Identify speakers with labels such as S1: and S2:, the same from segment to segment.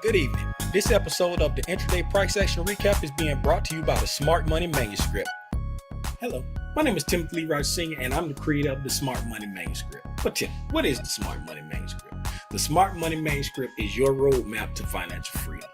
S1: Good evening. This episode of the Intraday Price Action Recap is being brought to you by the Smart Money Manuscript. Hello, my name is Timothy Leroy Sr., and I'm the creator of the Smart Money Manuscript. But Tim, what is the Smart Money Manuscript? The Smart Money Manuscript is your roadmap to financial freedom.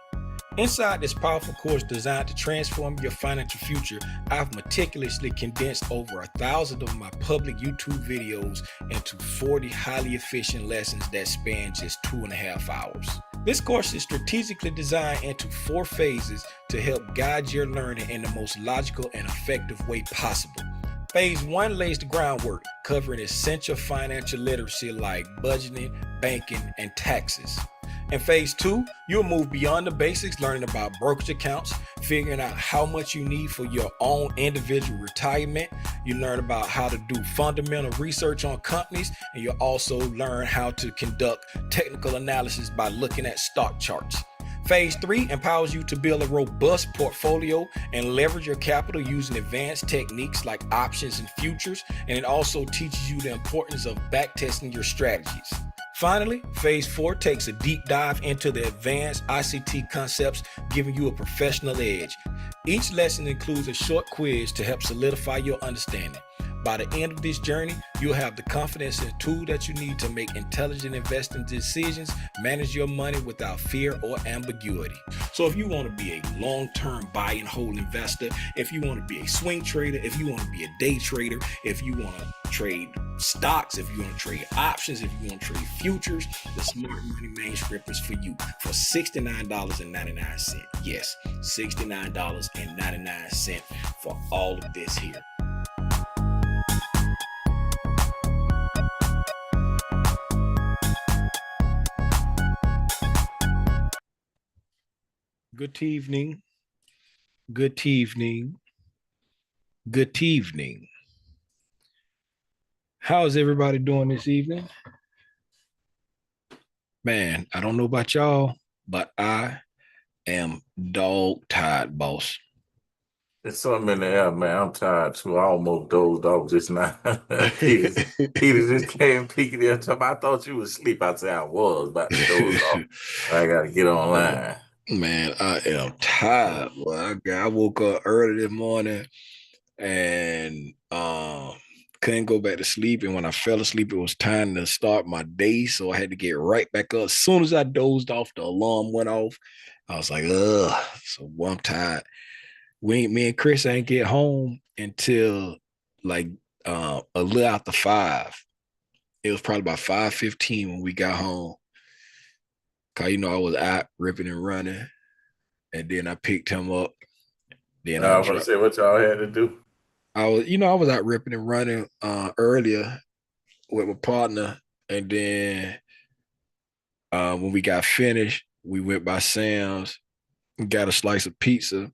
S1: Inside this powerful course designed to transform your financial future, I've meticulously condensed over 1,000 of my public YouTube videos into 40 highly efficient lessons that span just 2.5 hours. This course is strategically designed into 4 phases to help guide your learning in the most logical and effective way possible. Phase 1 lays the groundwork, covering essential financial literacy like budgeting, banking, and taxes. In phase 2, you'll move beyond the basics, learning about brokerage accounts, figuring out how much you need for your own individual retirement. You learn about how to do fundamental research on companies, and you'll also learn how to conduct technical analysis by looking at stock charts. Phase 3 empowers you to build a robust portfolio and leverage your capital using advanced techniques like options and futures, and it also teaches you the importance of backtesting your strategies. Finally, phase 4 takes a deep dive into the advanced ICT concepts, giving you a professional edge. Each lesson includes a short quiz to help solidify your understanding. By the end of this journey, you'll have the confidence and tool that you need to make intelligent investing decisions, manage your money without fear or ambiguity. So if you want to be a long-term buy and hold investor, if you want to be a swing trader, if you want to be a day trader, if you want to trade stocks, if you want to trade options, if you want to trade futures, the Smart Money Manuscript is for you for $69.99. Yes, $69.99 for all of this here. Good evening. Good evening. Good evening. How's everybody doing this evening? Man, I don't know about y'all, but I am dog tired, boss.
S2: There's something in the air, man. I'm tired too. I almost dozed off just now. Peter just came peeking there. I thought you was asleep. I said I was about to doze off. I got to get online.
S1: Man, I am tired. Well, I woke up early this morning and couldn't go back to sleep. And when I fell asleep, it was time to start my day. So I had to get right back up. As soon as I dozed off, the alarm went off. I was like, ugh. So I'm tired. Me and Chris ain't get home until like a little after 5. It was probably about 5:15 when we got home. Cause I was out ripping and running, and then I picked him up. Then
S2: I was gonna say what y'all had to do.
S1: I was out ripping and running earlier with my partner, and then when we got finished, we went by Sam's and got a slice of pizza.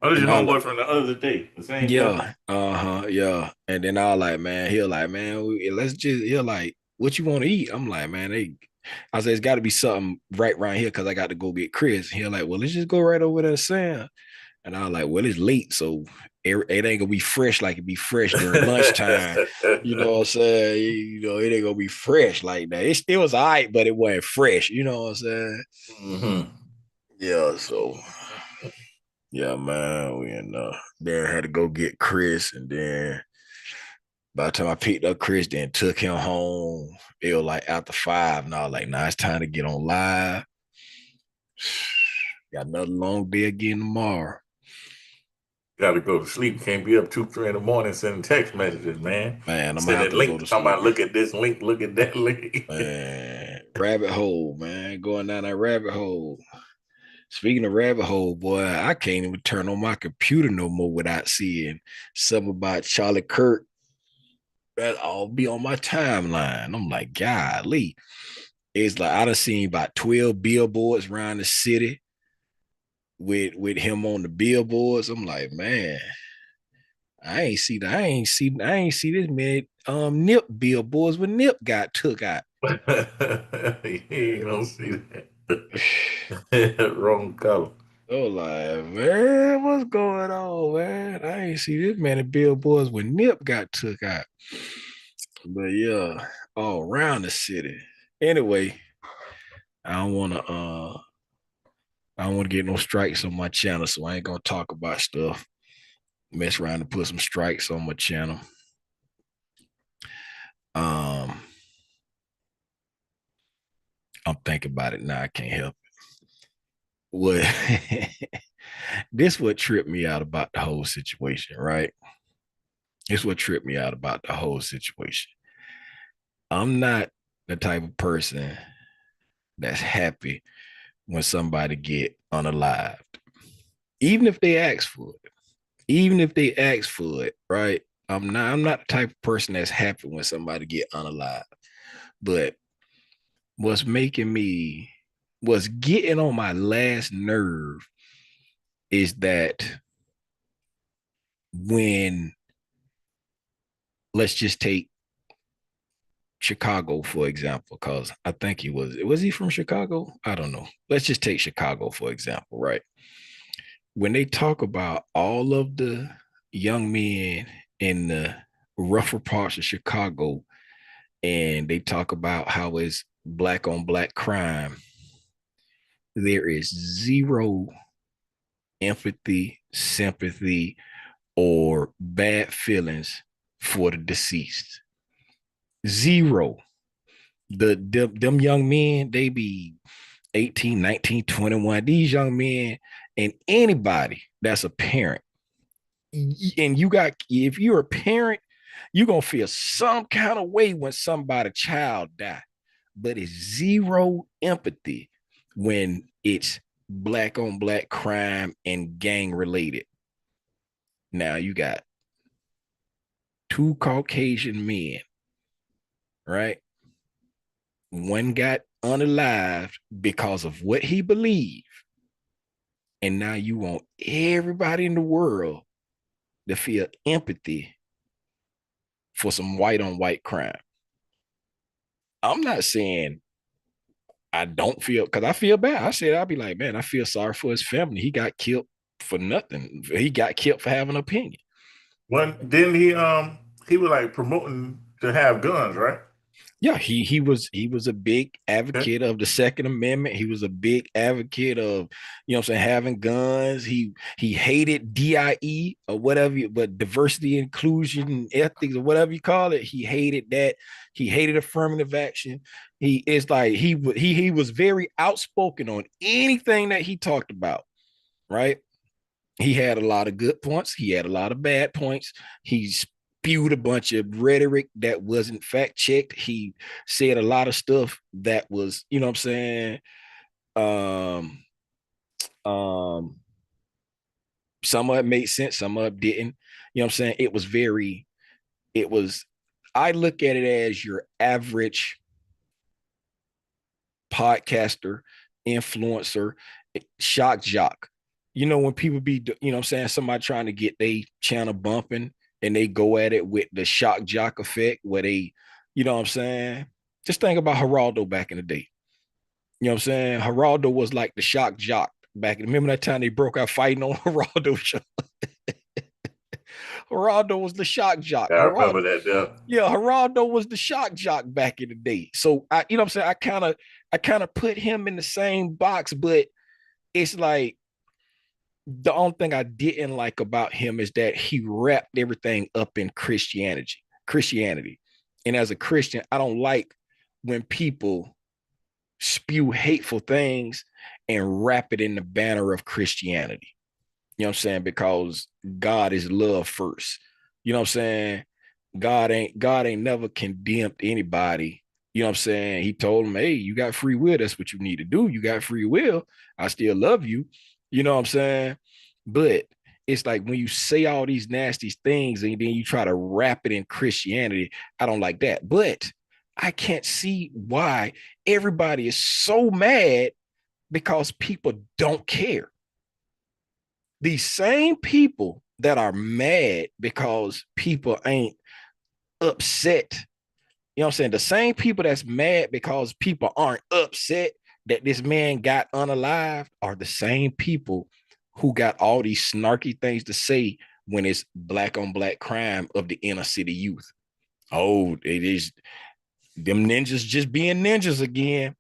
S2: Oh, this is your homeboy from the other day. The same
S1: yeah, yeah. And then I was like, man, he'll like, man, he'll like, what you want to eat? I'm like, man, I said, it's got to be something right around here because I got to go get Chris. He'll like, well, let's just go right over there to Sam. And I was like, well, it's late, so it ain't gonna be fresh like it be fresh during lunchtime. You know what I'm saying? It ain't gonna be fresh like that. It was all right, but it wasn't fresh. You know what I'm saying?
S2: Mm-hmm.
S1: Yeah, so yeah, man, we then had to go get Chris, and then by the time I picked up Chris, then took him home, it was like after 5, and I was like, nah, it's time to get on live. Got another long day again tomorrow.
S2: Got to go to sleep. Can't be up 2, 3 in the morning sending text messages, man.
S1: Man, I'm gonna have to go to sleep.
S2: Talking about look at this link, look at that link.
S1: Man, rabbit hole, man, going down that rabbit hole. Speaking of rabbit hole, boy, I can't even turn on my computer no more without seeing something about Charlie Kirk. That all be on my timeline. I'm like, golly. It's like I done seen about 12 billboards around the city with him on the billboards. I'm like, man, I ain't see this many Nip billboards when Nip got took out.
S2: You ain't gonna see that. Wrong color.
S1: Oh, like, man, what's going on, man? I ain't see this many billboards when Nip got took out. But yeah, all around the city. Anyway, I don't want to I don't want to get no strikes on my channel, so I ain't gonna talk about stuff. Mess around and put some strikes on my channel. Um, I'm thinking about it now. I can't help it. What this what tripped me out about the whole situation, right? This what tripped me out about the whole situation. I'm not the type of person that's happy when somebody get unalived, even if they ask for it. Even if they ask for it, right? I'm not the type of person that's happy when somebody get unalived. But what's making me what's getting on my last nerve is that when let's just take Chicago for example, because I think was he from Chicago? I don't know. Let's just take Chicago for example, right? When they talk about all of the young men in the rougher parts of Chicago, and they talk about how it's black on black crime, there is zero empathy, sympathy, or bad feelings for the deceased. Zero. Them young men, they be 18, 19, 21. These young men and anybody that's a parent, and you got, if you're a parent, you're gonna feel some kind of way when somebody child die, but it's zero empathy when it's black on black crime and gang related. Now you got two Caucasian men, right? One got unalived because of what he believed, and now you want everybody in the world to feel empathy for some white on white crime. I'm not saying I don't feel, because I feel bad. I said, I'll be like, man, I feel sorry for his family. He got killed for nothing. He got killed for having an opinion.
S2: When didn't he was like promoting to have guns, right?
S1: Yeah, he was a big
S2: Okay.
S1: advocate of the Second Amendment. He was a big advocate of, what I'm saying, having guns. He hated DIE or whatever, but diversity, inclusion, ethics, or whatever you call it. He hated that. He hated affirmative action. He is like he was very outspoken on anything that he talked about, right? He had a lot of good points. He had a lot of bad points. He spewed a bunch of rhetoric that wasn't fact checked. He said a lot of stuff that was, what I'm saying, um, um, some of it made sense, some of it didn't. What I'm saying? It was, I look at it as your average podcaster, influencer, shock jock. When people be, what I'm saying, somebody trying to get their channel bumping and they go at it with the shock jock effect where they, what I'm saying? Just think about Geraldo back in the day. You know what I'm saying? Geraldo was like the shock jock back. Remember that time they broke out fighting on Geraldo show? Geraldo was the shock jock.
S2: Yeah, I
S1: Geraldo,
S2: remember that.
S1: yeah, Geraldo was the shock jock back in the day. So I, what I'm saying, I kind of put him in the same box, but it's like the only thing I didn't like about him is that he wrapped everything up in Christianity. And as a Christian, I don't like when people spew hateful things and wrap it in the banner of Christianity. You know what I'm saying? Because God is love first. You know what I'm saying? God ain't never condemned anybody. You know what I'm saying? He told him, hey, you got free will. That's what you need to do. You got free will. I still love you. You know what I'm saying? But it's like when you say all these nasty things and then you try to wrap it in Christianity, I don't like that. But I can't see why everybody is so mad because people don't care. These same people that are mad because people ain't upset, what I'm saying? The same people that's mad because people aren't upset that this man got unalived are the same people who got all these snarky things to say when it's black on black crime of the inner city youth. Oh, it is them ninjas just being ninjas again.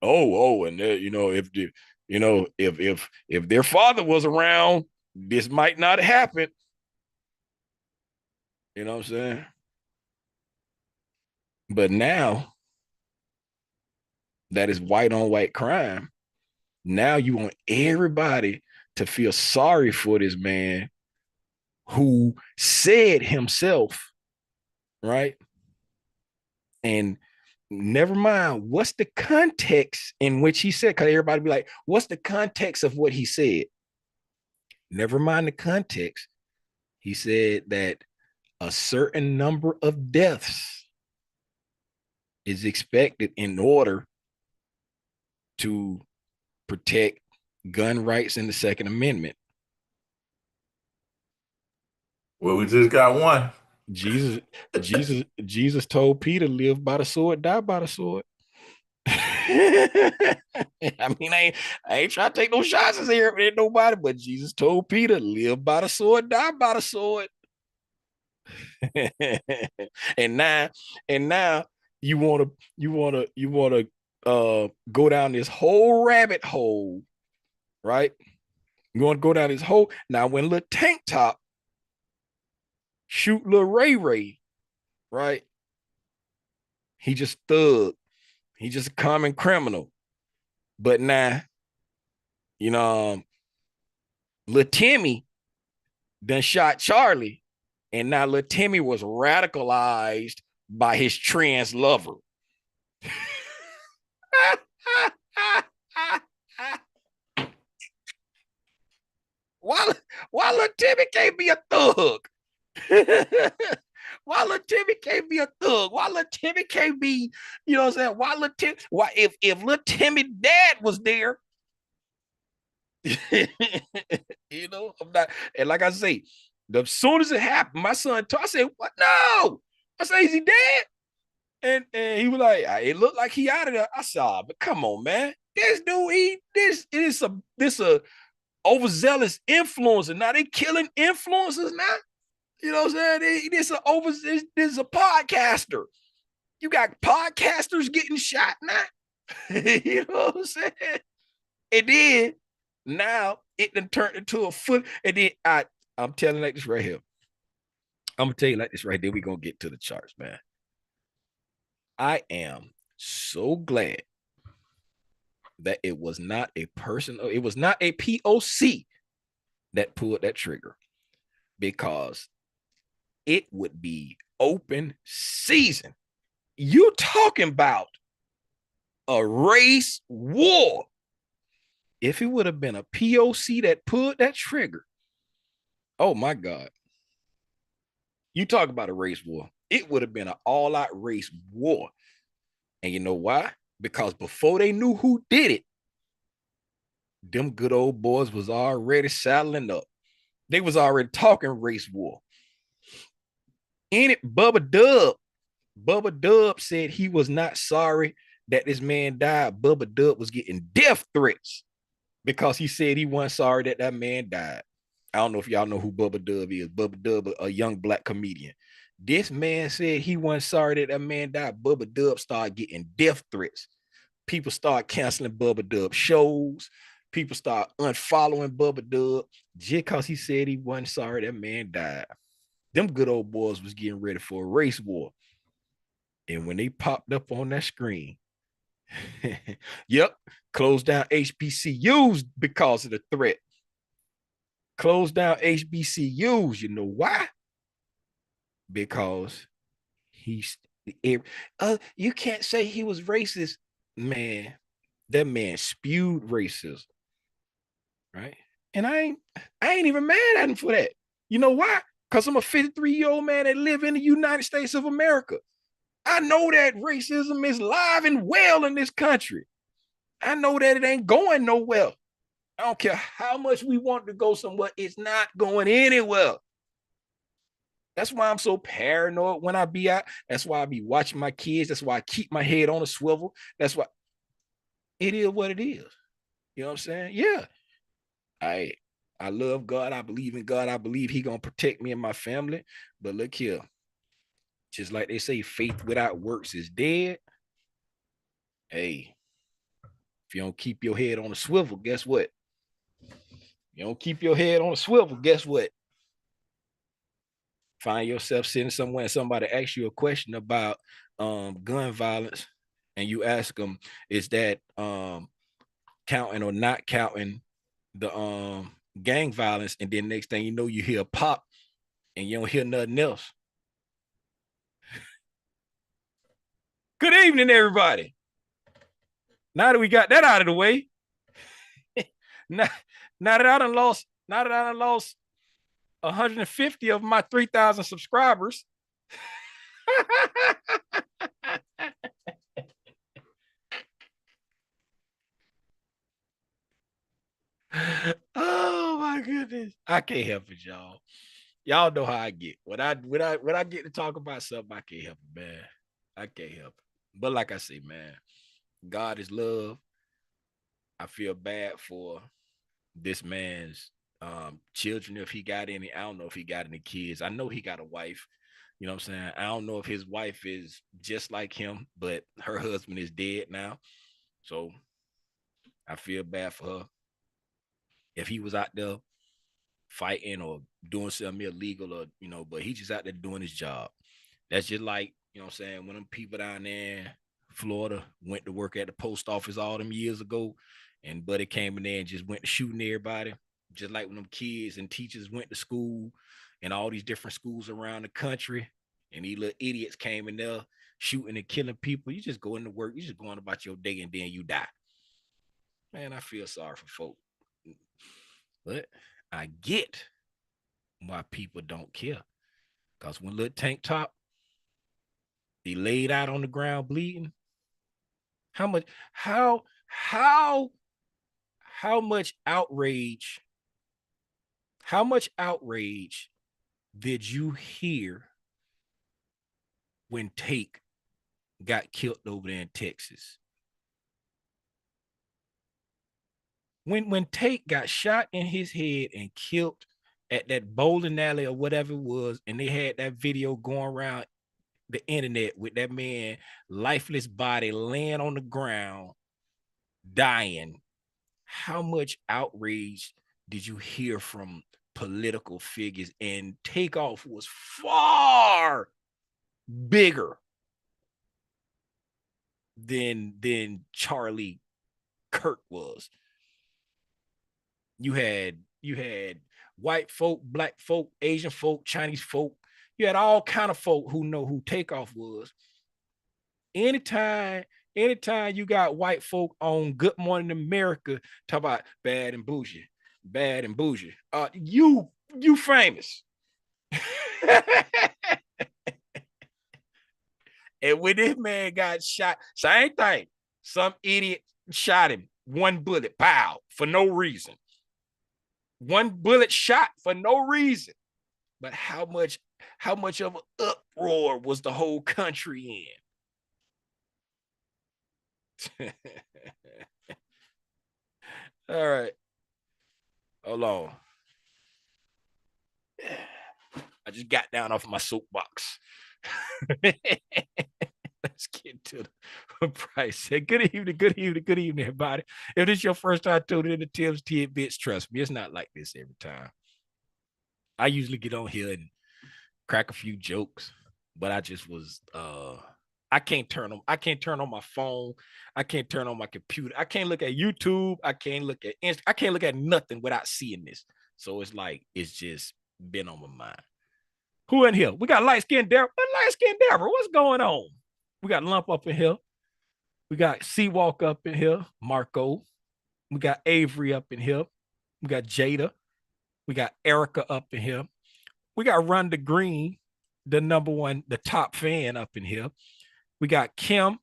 S1: Oh, and if You know, if their father was around, this might not happen. You know what I'm saying? But now that is white on white crime, now you want everybody to feel sorry for this man who said himself, right? And never mind what's the context in which he said, because everybody be like, what's the context of what he said? Never mind the context. He said that a certain number of deaths is expected in order to protect gun rights in the Second Amendment.
S2: Well, we just got one.
S1: Jesus, Jesus told Peter, live by the sword, die by the sword. I mean, I ain't trying to take no shots at nobody, but Jesus told Peter, live by the sword, die by the sword. and now, and now you wanna go down this whole rabbit hole, right? You want to go down this hole. Now, when little tank top shoot little Ray Ray, right? He just thug. He just a common criminal. But now, you know, little Timmy done shot Charlie, and now little Timmy was radicalized by his trans lover. why, why little Timmy can't be a thug? Why little Timmy can't be a thug? Why little Timmy can't be, you know what I'm saying? Why little Timmy, why if little Timmy dad was there, you know, I'm not, and like I say, as soon as it happened, my son told, I said, what? No. I said, is he dead? And he was like, it looked like he out of there. I said, oh, but come on, man. This dude, this a overzealous influencer. Now they killing influencers now. You know what I'm saying? This is a podcaster. You got podcasters getting shot now. You know what I'm saying? And then now it done turned into a foot. And then I'm telling you like this right here. I'm gonna tell you like this right there. We're gonna get to the charts, man. I am so glad that it was not a person, it was not a POC that pulled that trigger, because it would be open season. You talking about a race war. If it would have been a POC that pulled that trigger, oh my God. You talk about a race war. It would have been an all-out race war. And you know why? Because before they knew who did it, them good old boys was already saddling up. They was already talking race war. In it, Bubba Dub said he was not sorry that this man died. Bubba Dub was getting death threats because he said he wasn't sorry that that man died. I don't know if y'all know who Bubba Dub is. Bubba Dub, a young black comedian. This man said he wasn't sorry that that man died. Bubba Dub started getting death threats. People start canceling Bubba Dub shows. People start unfollowing Bubba Dub just because he said he wasn't sorry that man died. Them good old boys was getting ready for a race war. And when they popped up on that screen, yep, closed down HBCUs because of the threat. Closed down HBCUs. You know why? Because he's you can't say he was racist. Man, that man spewed racism. Right. And I ain't even mad at him for that. You know why? Because I'm a 53-year-old man that live in the United States of America. I know that racism is live and well in this country. I know that it ain't going nowhere. I don't care how much we want to go somewhere, it's not going anywhere. That's why I'm so paranoid when I be out. That's why I be watching my kids. That's why I keep my head on a swivel. That's why it is what it is. You know what I'm saying? Yeah. I love God. I believe in God. I believe He gonna protect me and my family. But look here, just like they say, faith without works is dead. Hey, If you don't keep your head on a swivel, guess what? You don't keep your head on a swivel, guess what? Find yourself sitting somewhere and somebody asks you a question about gun violence, and you ask them, is that counting or not counting the gang violence? And then next thing you know, you hear a pop and you don't hear nothing else. Good evening, everybody. Now that we got that out of the way, now that I done lost 150 of my 3,000 subscribers. Oh my goodness. I can't help it, y'all. Y'all know how I get. When I get to talk about something, I can't help it, man. I can't help it. But like I say, man, God is love. I feel bad for this man's children, if he got any. I don't know if he got any kids. I know he got a wife. You know what I'm saying? I don't know if his wife is just like him, but her husband is dead now. So I feel bad for her. If he was out there fighting or doing something illegal, or but he just out there doing his job. That's just like, you know what I'm saying, when them people down there in Florida went to work at the post office all them years ago, and Buddy came in there and just went to shooting everybody. Just like when them kids and teachers went to school and all these different schools around the country, and these little idiots came in there shooting and killing people. You just go into work, you just going about your day, and then you die. Man, I feel sorry for folk. But I get why people don't care. Because when little Tank Top, he laid out on the ground bleeding, how much outrage did you hear when Take got killed over there in Texas? When Take got shot in his head and killed at that bowling alley or whatever it was, and they had that video going around the internet with that man lifeless body laying on the ground dying, how much outrage did you hear from political figures? And Takeoff was far bigger than Charlie Kirk was. You had white folk, black folk, Asian folk, Chinese folk. You had all kind of folk who know who Takeoff was. Anytime you got white folk on Good Morning America talk about bad and bougie, you famous. And when this man got shot, same thing. Some idiot shot him. One bullet, pow, for no reason. One bullet shot for no reason. But how much of an uproar was the whole country in? All right. Hold on. I just got down off my soapbox. Let's get to the price. Good evening, everybody. If this is your first time tuning in to Tim's Tidbits, trust me, it's not like this every time. I usually get on here and crack a few jokes, but I just was I can't turn on my phone. I can't turn on my computer. I can't look at YouTube. I can't look at nothing without seeing this. So it's like it's just been on my mind. Who in here? We got light-skinned Deborah. What's going on? We got Lump up in here. We got Seawalk up in here. Marco. We got Avery up in here. We got Jada. We got Erica up in here. We got Rhonda Green, the number one, the top fan up in here. We got Kim,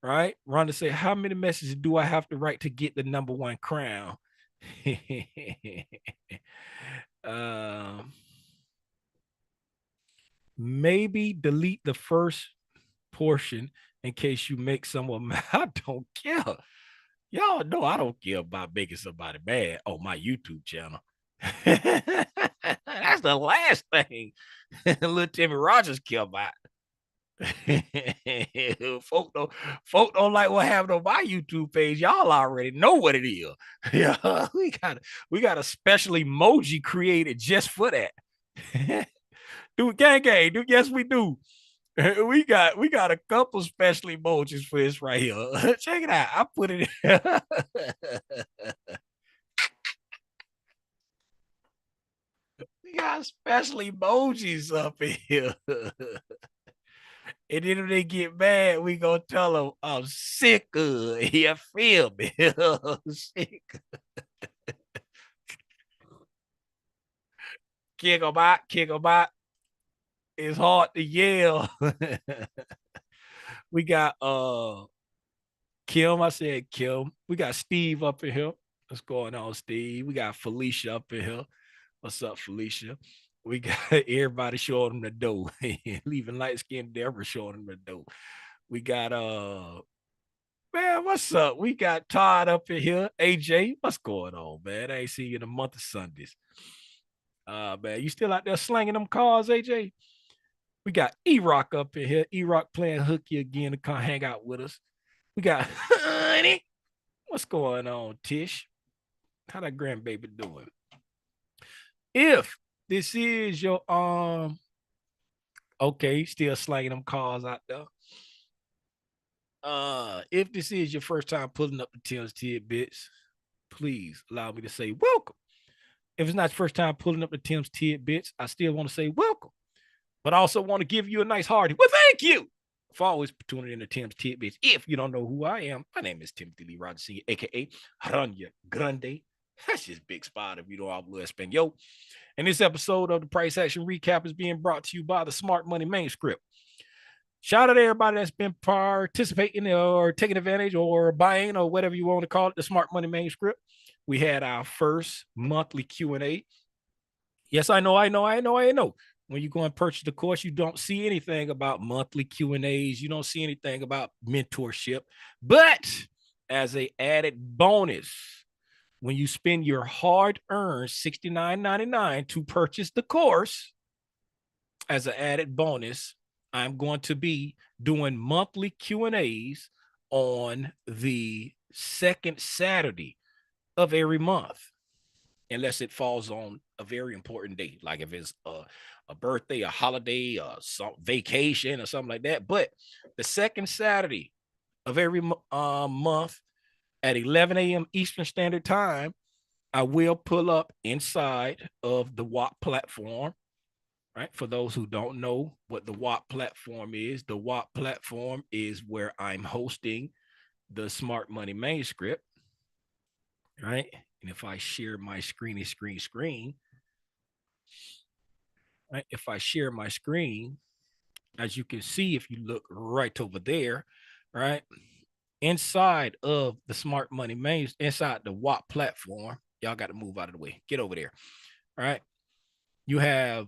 S1: right? Rhonda said, how many messages do I have to write to get the number one crown? Maybe delete the first portion in case you make someone mad. I don't care. Y'all know I don't care about making somebody mad on my YouTube channel. That's the last thing little Timmy Rogers care about. folk don't like what happened on my YouTube page. Y'all already know what it is. Yeah, we got a special emoji created just for that. Do gang gang, do yes, we do. We got a couple special emojis for this right here. Check it out. I put it in. We got special emojis up in here. And then if they get mad, we gonna tell them I'm sick of it. You feel me? I'm sick. Kick 'em out, kick 'em out. It's hard to yell. We got Kim. I said Kim. We got Steve up in here. What's going on, Steve? We got Felicia up in here. What's up, Felicia? We got everybody showing them the dough. Leaving light skinned Deborah showing them the dough. We got man, what's up? We got Todd up in here. AJ, what's going on, man? I ain't seen you in a month of Sundays. Man, you still out there slanging them cars, AJ? We got E-Rock up in here. E-Rock playing hooky again to come hang out with us. We got Honey. What's going on, Tish? How that grandbaby doing? If this is your okay, still slanging them cars out there. If this is your first time pulling up the Tim's Tidbits, please allow me to say welcome. If it's not your first time pulling up the Tim's Tidbits, I still want to say welcome. But I also want to give you a nice hearty, well, thank you for always tuning in to Tim's Tidbits. If you don't know who I am, my name is Timothy Lee Rogers Sr., aka Rania Grande. That's just big spot if you don't hablo español. And this episode of the Price Action Recap is being brought to you by the Smart Money Manuscript. Shout out to everybody that's been participating or taking advantage or buying or whatever you want to call it, the Smart Money Manuscript. We had our first monthly Q&A. Yes, I know. When you go and purchase the course, you don't see anything about monthly Q&As. You don't see anything about mentorship. But as an added bonus, when you spend your hard-earned $69.99 to purchase the course, as an added bonus, I'm going to be doing monthly Q&As on the second Saturday of every month, unless it falls on a very important date, like if it's a birthday, a holiday, some vacation or something like that. But the second Saturday of every month at 11 a.m. Eastern Standard Time, I will pull up inside of the WAP platform. Right. For those who don't know what the WAP platform is, the WAP platform is where I'm hosting the Smart Money Manuscript. Right. And if I share my screen, right? If I share my screen, as you can see, if you look right over there, right, inside of the Smart Money Manuscript, inside the WAP platform, y'all got to move out of the way. Get over there. All right. You have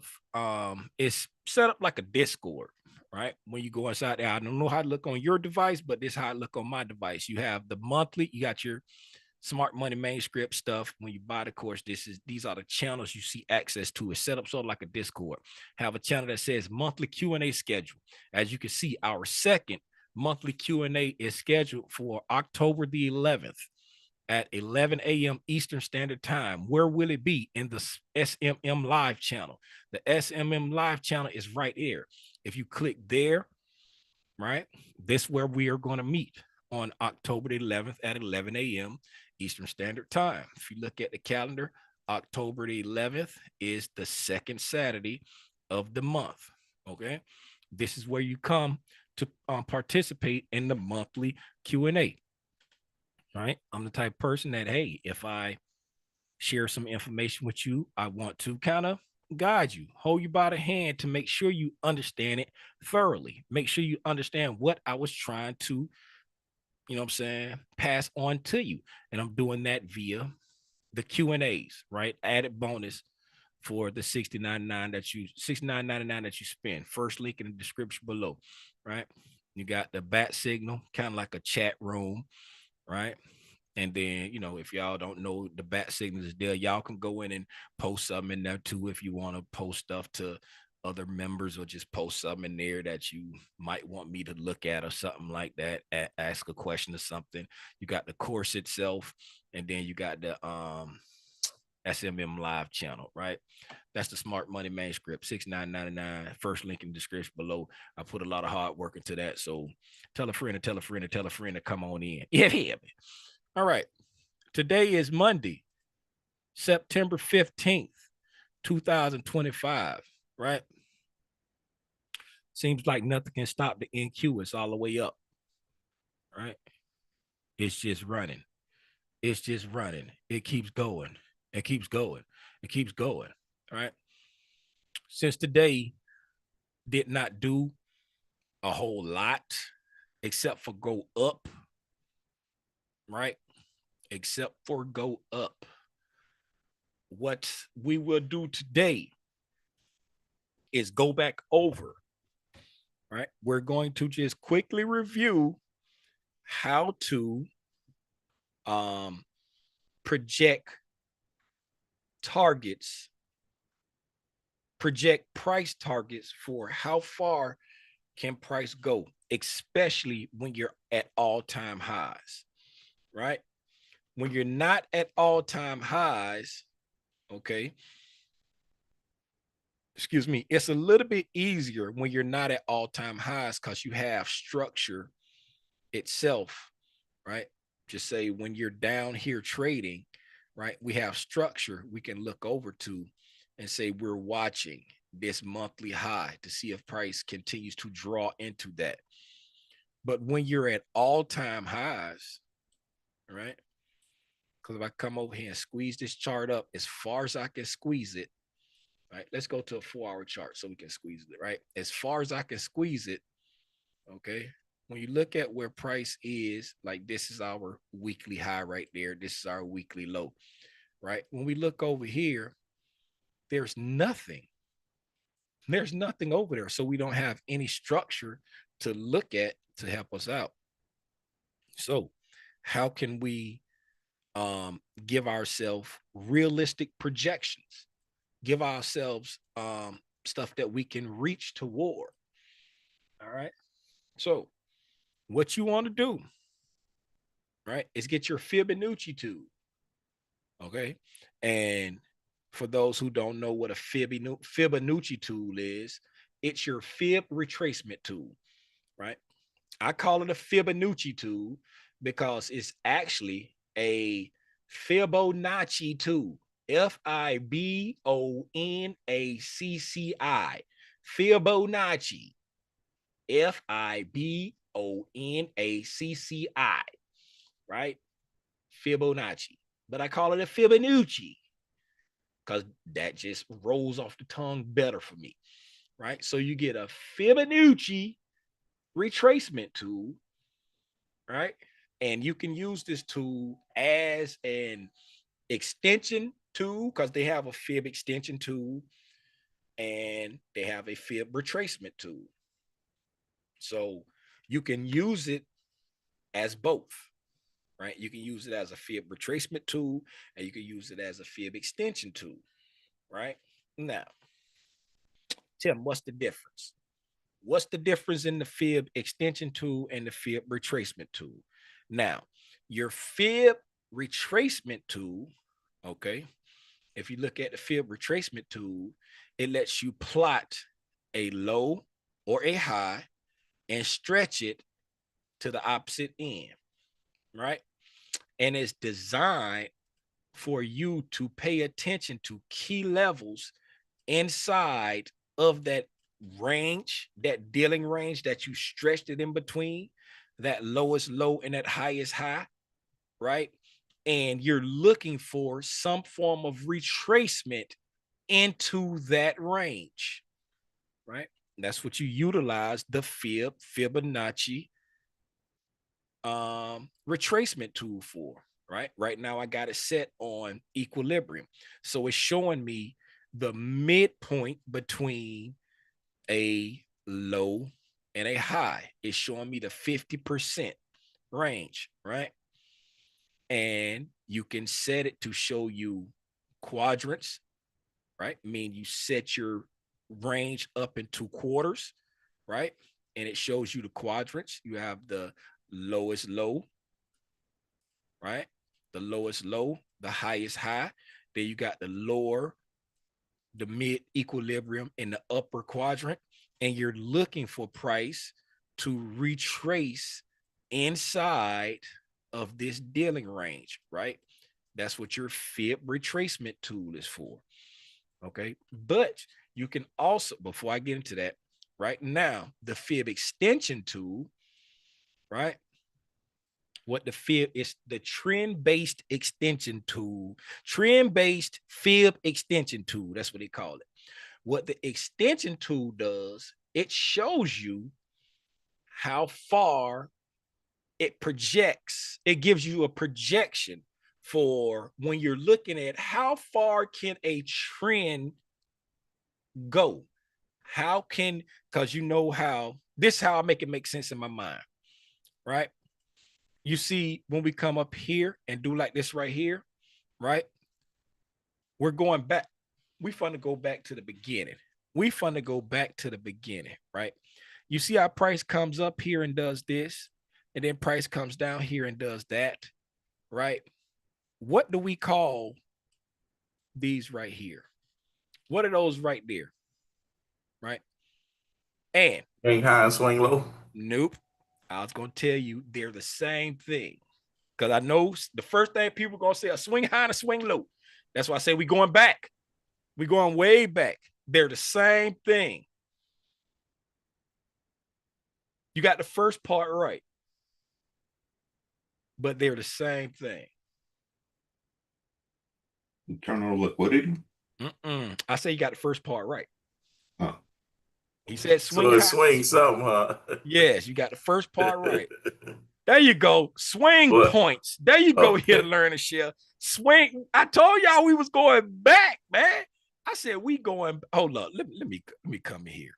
S1: it's set up like a Discord, right? When you go inside there, I don't know how to look on your device, but this is how I look on my device. You have the monthly, you got your Smart Money Manuscript stuff. When you buy the course, these are the channels you see access to. It's set up sort of like a Discord. Have a channel that says monthly Q&A schedule. As you can see, our second monthly Q&A is scheduled for October the 11th. At 11 a.m. Eastern Standard Time. Where will it be? In the SMM Live channel. The SMM Live channel is right here. If you click there, right, this is where we are going to meet on October the 11th at 11 a.m. Eastern Standard Time. If you look at the calendar, October the 11th is the second Saturday of the month. Okay, this is where you come to participate in the monthly Q&A. Right. I'm the type of person that, hey, if I share some information with you, I want to kind of guide you, hold you by the hand to make sure you understand it thoroughly. Make sure you understand what I was trying to, you know what I'm saying, pass on to you. And I'm doing that via the Q&As, right? Added bonus for the $69.99 that you spend. First link in the description below, right? You got the bat signal, kind of like a chat room. Right. And then, you know, if y'all don't know, the bat signal is there. Y'all can go in and post something in there too if you want to post stuff to other members will just post something in there that you might want me to look at or something like that, ask a question or something. You got the course itself, and then you got the SMM live channel, right? That's the Smart Money Manuscript, $69.99. First link in the description below. I put a lot of hard work into that. So tell a friend and tell a friend and tell a friend to come on in. Yeah. All right. Today is Monday, September 15th, 2025, right? Seems like nothing can stop the NQ. It's all the way up, right? It's just running. It's just running. It keeps going. It keeps going. It keeps going, right? Since today did not do a whole lot except for go up, right? Except for go up. What we will do today is go back over, right? We're going to just quickly review how to project targets, project price targets for how far can price go, especially when you're at all-time highs, right? When you're not at all-time highs, okay, excuse me, it's a little bit easier when you're not at all-time highs because you have structure itself, right? Just say when you're down here trading, right, we have structure we can look over to and say we're watching this monthly high to see if price continues to draw into that. But when you're at all-time highs, right, because if I come over here and squeeze this chart up as far as I can squeeze it, right, let's go to a 4-hour chart so we can squeeze it, right, as far as I can squeeze it, okay. When you look at where price is, like this is our weekly high right there, this is our weekly low, right? When we look over here, there's nothing over there, so we don't have any structure to look at to help us out. So how can we give ourselves realistic projections, give ourselves stuff that we can reach toward? All right, so what you want to do, right, is get your Fibonacci tool. Okay. And for those who don't know what a Fibonacci tool is, it's your fib retracement tool, right? I call it a Fibonacci tool because it's actually a Fibonacci tool. Fibonacci. Fibonacci. Fibonacci, right? Fibonacci. But I call it a Fibonacci because that just rolls off the tongue better for me, right? So you get a Fibonacci retracement tool, right? And you can use this tool as an extension tool because they have a fib extension tool and they have a fib retracement tool. So you can use it as both, right? You can use it as a fib retracement tool and you can use it as a fib extension tool, right? Now, Tim, what's the difference? What's the difference in the fib extension tool and the fib retracement tool? Now, your fib retracement tool, okay, if you look at the fib retracement tool, it lets you plot a low or a high and stretch it to the opposite end, right? And it's designed for you to pay attention to key levels inside of that range, that dealing range that you stretched it in between, that lowest low and that highest high, right? And you're looking for some form of retracement into that range, right? That's what you utilize the Fibonacci retracement tool for, right? Right now I got it set on equilibrium. So it's showing me the midpoint between a low and a high. It's showing me the 50% range, right? And you can set it to show you quadrants, right? I mean, you set your range up into quarters, right? And it shows you the quadrants. You have the lowest low, right? The lowest low, the highest high. Then you got the lower, the mid equilibrium in the upper quadrant. And you're looking for price to retrace inside of this dealing range, right? That's what your fib retracement tool is for. Okay. But you can also, before I get into that, right now, the fib extension tool, right? What the fib is, the trend-based extension tool, trend-based fib extension tool. That's what they call it. What the extension tool does, it shows you how far it projects. It gives you a projection for when you're looking at how far can a trend go. How can, because you know how, this how I make it make sense in my mind, right? You see, when we come up here and do like this right here, right? We're going back. We finna go back to the beginning. We finna go back to the beginning, right? You see how price comes up here and does this, and then price comes down here and does that, right? What do we call these right here? What are those right there, right? And
S2: Swing high and swing low.
S1: nope. I was gonna tell you they're the same thing. Because I know the first thing people are gonna say a swing high and a swing low. That's why I say we going back. We going way back. They're the same thing. You got the first part right, but they're the same thing.
S3: Turn on look. What did he?
S1: I say you got the first part right.
S3: Oh.
S1: He said swing
S2: So it
S1: high.
S2: swings something, huh?
S1: Yes, you got the first part right. There you go. Swing
S2: What?
S1: points. There you go.
S2: Okay.
S1: Here to learn and share. Swing. I told y'all we was going back, man. I said we going. Hold up. Let me come in here.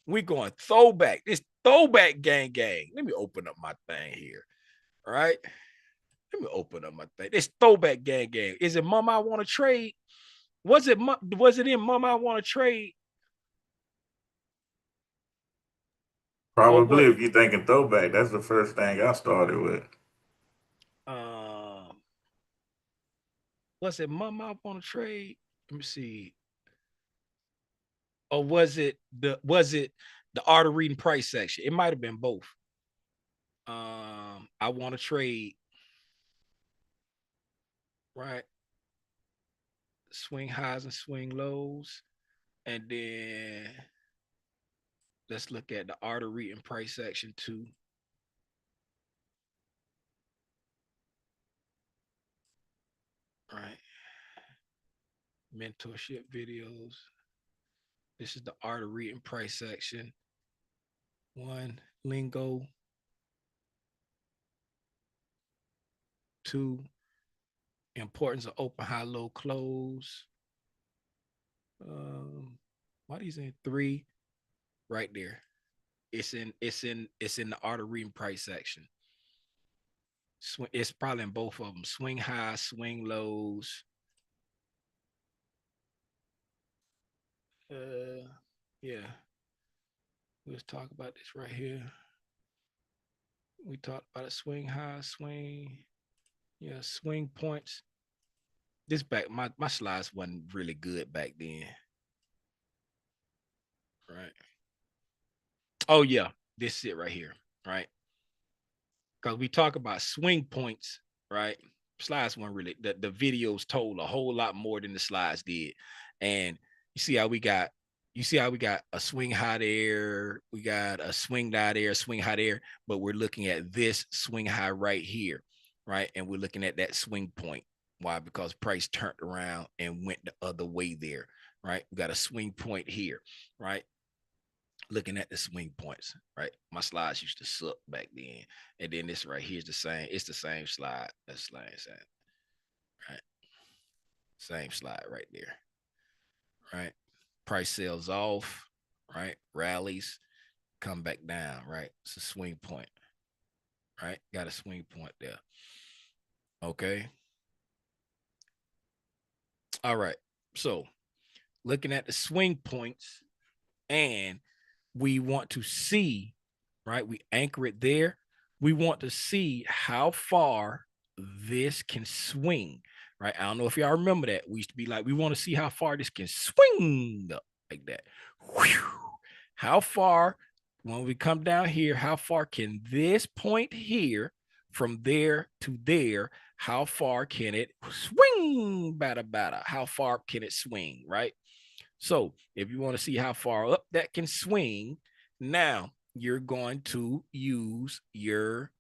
S1: We going throwback. This throwback gang. Let me open up my thing here. All right. Let me open up my thing. This throwback gang. Is it Mama I Want to Trade? Was it in Mama I Want to Trade?
S2: Probably if you're thinking throwback, that's the first thing I started with.
S1: Was it Mama I Want to Trade? Let me see. Or was it the art of reading price section? It might have been both. I Want to Trade, right? Swing highs and swing lows. And then let's look at the art of reading price section too. Right. Mentorship videos. This is the art of reading price section. 1, lingo. 2, importance of open, high, low, close. Why these in 3? Right there. It's in the art of reading price section. It's probably in both of them. Swing high, swing lows. Yeah. Let's talk about this right here. We talked about a swing high, swing. Yeah, swing points. This back, my slides wasn't really good back then. Right. Oh yeah, this is it right here, right? Because we talk about swing points, right? Slides weren't really, the videos told a whole lot more than the slides did. And you see how we got a swing high there, we got a swing high there, swing high there, but we're looking at this swing high right here, right? And we're looking at that swing point. Why? Because price turned around and went the other way there, right? We got a swing point here, right? Looking at the swing points, right? My slides used to suck back then. And then this right here is the same. It's the same slide. That's the same, right? Same slide right there, right? Price sells off, right? Rallies, come back down, right? It's a swing point, right? Got a swing point there. Okay. All right. So looking at the swing points, and we want to see, right? We anchor it there. We want to see how far this can swing, right? I don't know if y'all remember that. We used to be like, we want to see how far this can swing up like that. Whew. How far, when we come down here, how far can this point here from there to there, how far can it swing? Bada. How far can it swing, right? So if you want to see how far up that can swing, now you're going to use your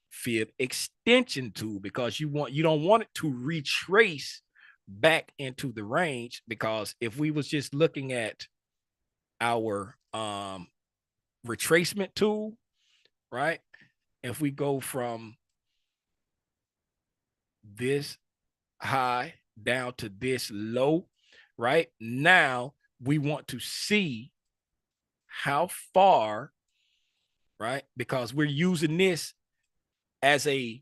S1: fib extension tool, because you don't want it to retrace back into the range, because if we was just looking at our retracement tool, right? If we go from this high down to this low, right? Now we want to see how far, right? Because we're using this as a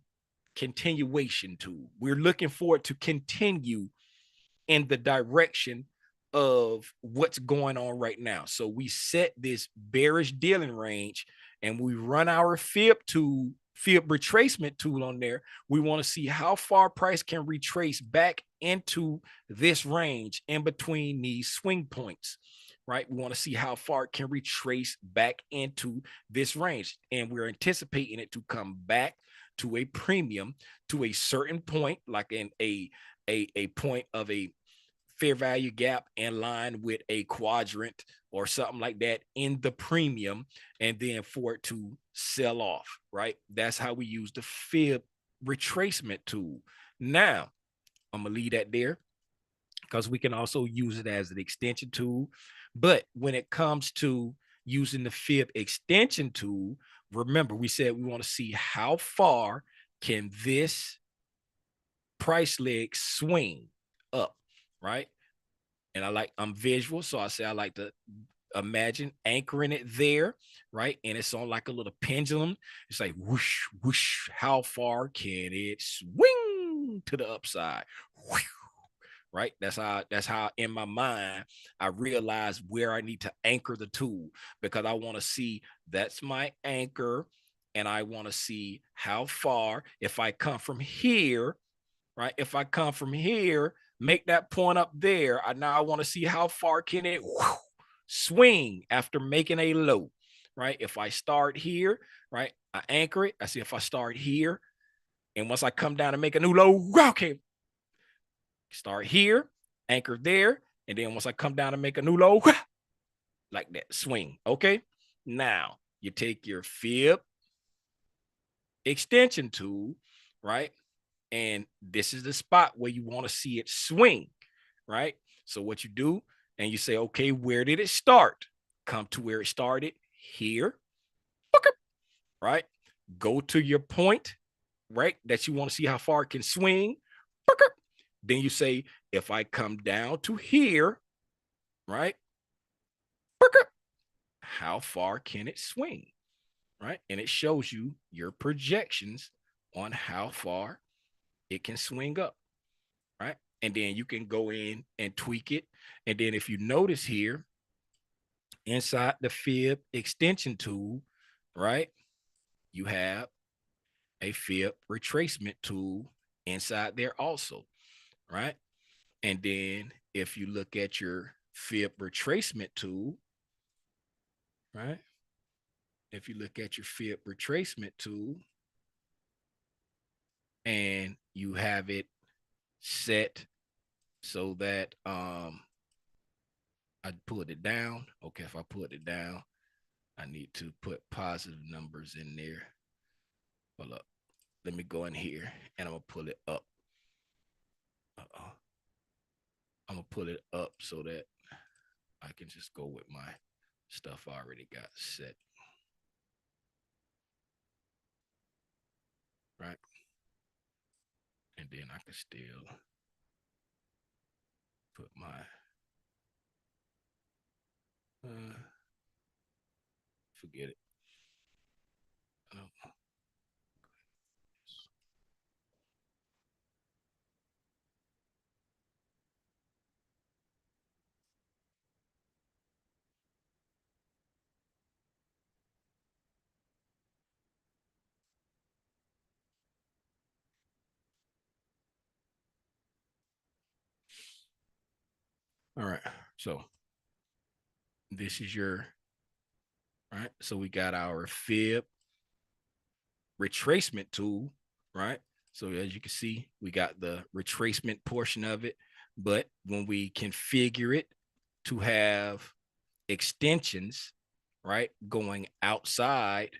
S1: continuation tool. We're looking for it to continue in the direction of what's going on right now. So we set this bearish dealing range and we run our fib retracement tool on there. We want to see how far price can retrace back into this range in between these swing points, right? We want to see how far it can retrace back into this range. And we're anticipating it to come back to a premium to a certain point, like in a point of a fair value gap in line with a quadrant or something like that in the premium, and then for it to sell off, right? That's how we use the fib retracement tool. Now, I'm gonna leave that there because we can also use it as an extension tool. But when it comes to using the fib extension tool, remember we said we want to see how far can this price leg swing up, right? And I'm visual, so I say I like to imagine anchoring it there, right? And it's on like a little pendulum. It's like whoosh, whoosh. How far can it swing to the upside? Whoosh, right? That's how in my mind I realize where I need to anchor the tool, because I want to see that's my anchor, and I want to see how far, if I come from here, right? If I come from here, make that point up there. Now I want to see how far can it swing after making a low, right? If I start here, right, I anchor it. I see if I start here, and once I come down and make a new low, okay, start here, anchor there, and then once I come down and make a new low, like that, swing. Okay, now you take your fib extension tool, right? And this is the spot where you want to see it swing, right? So what you do, and you say, okay, where did it start? Come to where it started here, right? Go to your point, right? That you want to see how far it can swing. Then you say, if I come down to here, right? How far can it swing, right? And it shows you your projections on how far it can swing up, right? And then you can go in and tweak it. And then if you notice here, inside the fib extension tool, right, you have a fib retracement tool inside there also, right? And then if you look at your fib retracement tool, right, if you look at your fib retracement tool and you have it set so that I put it down. Okay, if I put it down, I need to put positive numbers in there. Hold up. Let me go in here and I'm gonna pull it up. I'm gonna pull it up so that I can just go with my stuff I already got set. Right. And then I can still put my forget it. All right. So this is your, right. So we got our fib retracement tool, right? So as you can see, we got the retracement portion of it. But when we configure it to have extensions, right, going outside.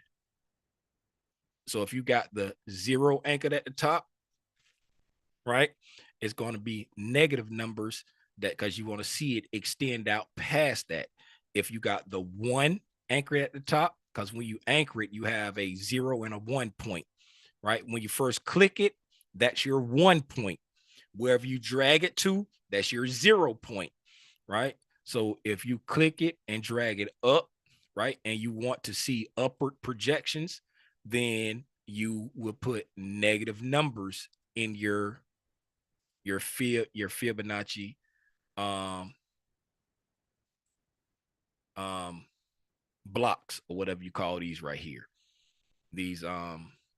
S1: So if you got the 0 anchored at the top, right, it's going to be negative numbers that because you want to see it extend out past that. If you got the 1 anchored at the top, because when you anchor it, you have a 0 and a 1 point, right? When you first click it, that's your 1 point. Wherever you drag it to, that's your 0 point, right? So if you click it and drag it up, right, and you want to see upward projections, then you will put negative numbers in your Fibonacci um um blocks, or whatever you call these right here. These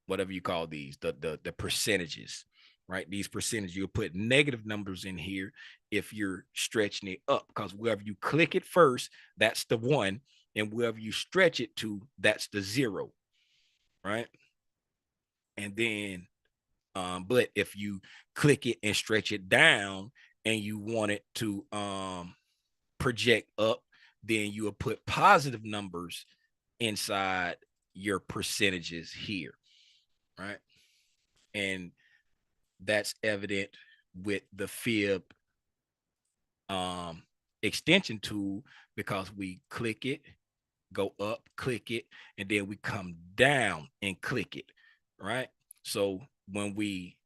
S1: whatever you call these, the percentages, right? These percentages, you'll put negative numbers in here if you're stretching it up, because wherever you click it first, that's the 1, and wherever you stretch it to, that's the 0, right? And then but if you click it and stretch it down and you want it to project up, then you will put positive numbers inside your percentages here, right? And that's evident with the fib extension tool, because we click it, go up, click it, and then we come down and click it, right? So when we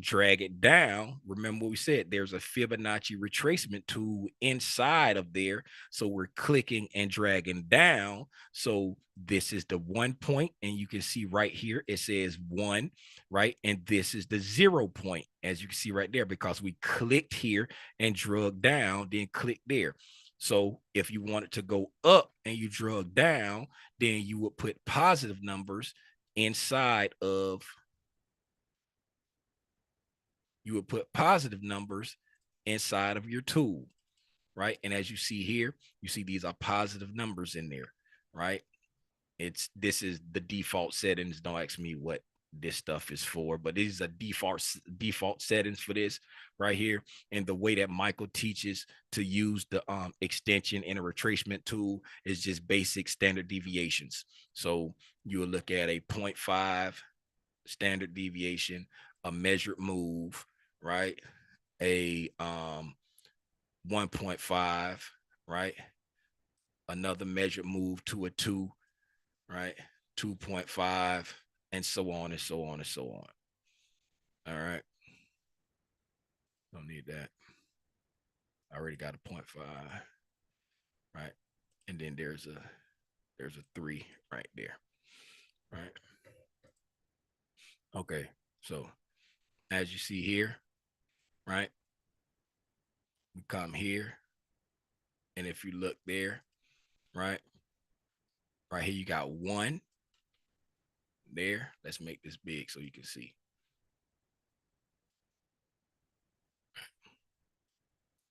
S1: drag it down, remember what we said, there's a Fibonacci retracement tool inside of there. So we're clicking and dragging down. So this is the 1 point, and you can see right here, it says 1, right? And this is the 0 point, as you can see right there, because we clicked here and drug down, then click there. So if you want it to go up and you drug down, then you would put positive numbers inside of your tool, right? And as you see here, you see these are positive numbers in there, right? This is the default settings. Don't ask me what this stuff is for, but these are default settings for this right here. And the way that Michael teaches to use the extension and a retracement tool is just basic standard deviations. So you will look at a 0.5 standard deviation, a measured move, right? A 1.5, right? Another measured move to a 2, right? 2.5, and so on and so on and so on. All right. Don't need that. I already got a 0.5, right? And then there's a 3 right there, right? Okay. So as you see here, right? We come here, and if you look there, right? Right here, you got 1 there. Let's make this big so you can see.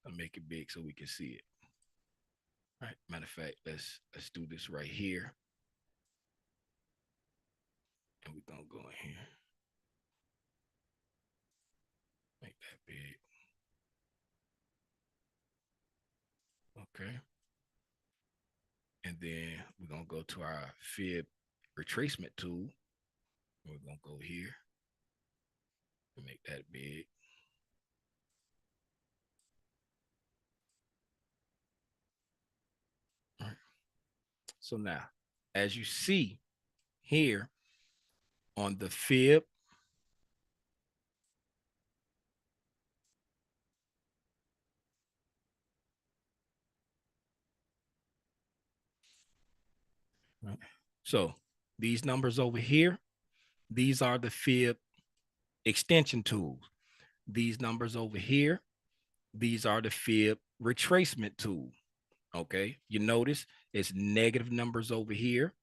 S1: I'll make it big so we can see it. All right. Matter of fact, let's do this right here. And we're gonna go in here. Make that big. Okay. And then we're gonna go to our fib retracement tool. We're gonna go here and make that big. All right. So now, as you see here on the fib, right? So these numbers over here, these are the fib extension tools. These numbers over here, these are the fib retracement tool. Okay, you notice it's negative numbers over here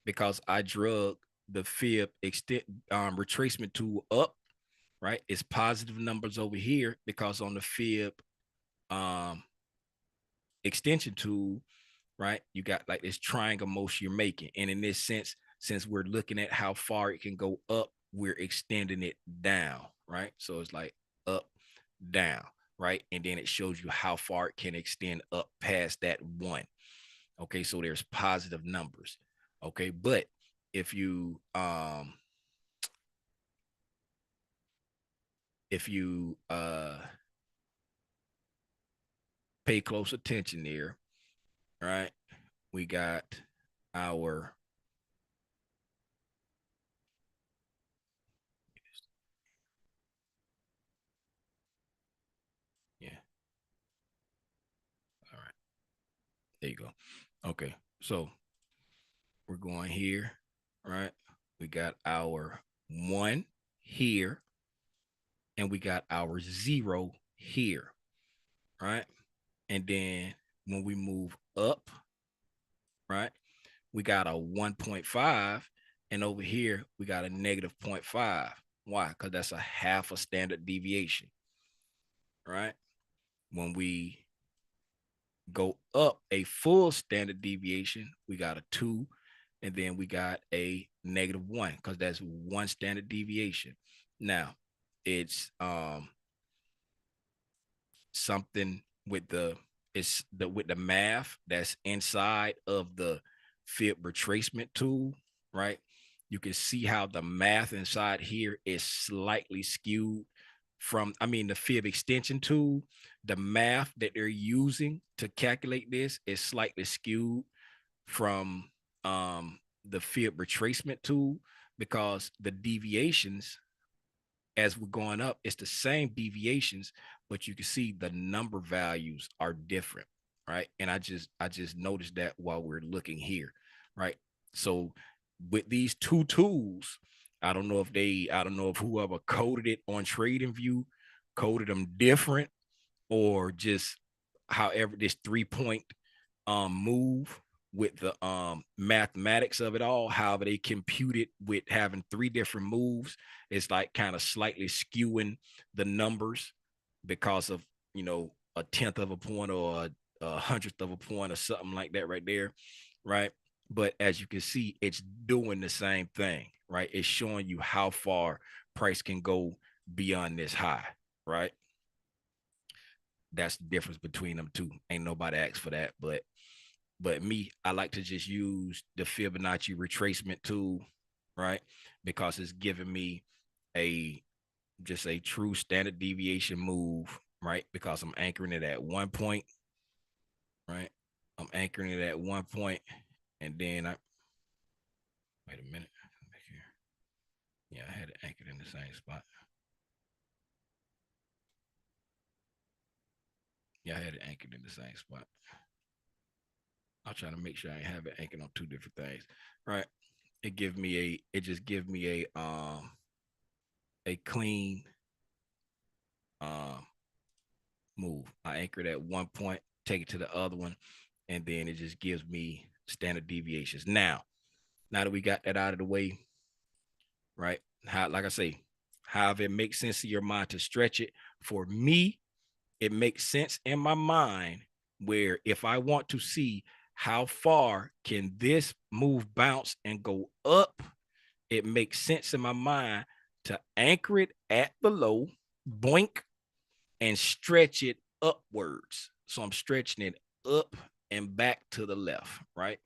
S1: because I drug the fib retracement tool up, right? It's positive numbers over here because on the fib um extension tool, right, you got like this triangle motion you're making. And in this sense, since we're looking at how far it can go up, we're extending it down, right? So it's like up, down, right? And then it shows you how far it can extend up past that one. Okay, so there's positive numbers. Okay, but if you pay close attention there, right? We got our yeah. All right. There you go. Okay. So we're going here, right? We got our 1 here and we got our 0 here, right? And then when we move up, right, we got a 1.5, and over here we got a negative 0.5. Why? Because that's a half a standard deviation, right? When we go up a full standard deviation, we got a 2, and then we got a negative 1 because that's 1 standard deviation. Now, it's something with the with the math that's inside of the fib retracement tool, right? You can see how the math inside here is slightly skewed from, I mean, the fib extension tool, the math that they're using to calculate this is slightly skewed from the fib retracement tool, because the deviations as we're going up, it's the same deviations, but you can see the number values are different, right? And I just noticed that while we're looking here, right? So with these two tools, I don't know if whoever coded it on TradingView coded them different, or just however this 3-point move with the mathematics of it all, however they compute it with having 3 different moves. It's like kind of slightly skewing the numbers because of, a tenth of a point or a hundredth of a point or something like that right there, right? But as you can see, it's doing the same thing, right? It's showing you how far price can go beyond this high, right? That's the difference between them two. Ain't nobody asked for that, but me, I like to just use the Fibonacci retracement tool, right? Because it's giving me a just a true standard deviation move, right? Because I'm anchoring it at 1 point, right? I'm anchoring it at 1 point, and then I wait a minute back here. Yeah, I had it anchored in the same spot. Yeah, I had it anchored in the same spot. I'll try to make sure I have it anchored on 2 different things, right? It just give me a clean move. I anchored at 1 point, take it to the other one, and then it just gives me standard deviations. Now that we got that out of the way, right? How, like I say, however it makes sense to your mind to stretch it. For me, it makes sense in my mind where if I want to see how far can this move bounce and go up, it makes sense in my mind to anchor it at the low, blink, and stretch it upwards. So I'm stretching it up and back to the left, right?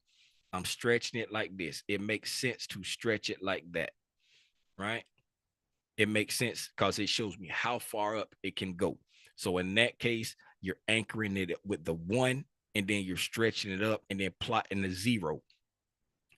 S1: I'm stretching it like this. It makes sense to stretch it like that, right? It makes sense because it shows me how far up it can go. So in that case, you're anchoring it with the 1, and then you're stretching it up and then plotting the 0,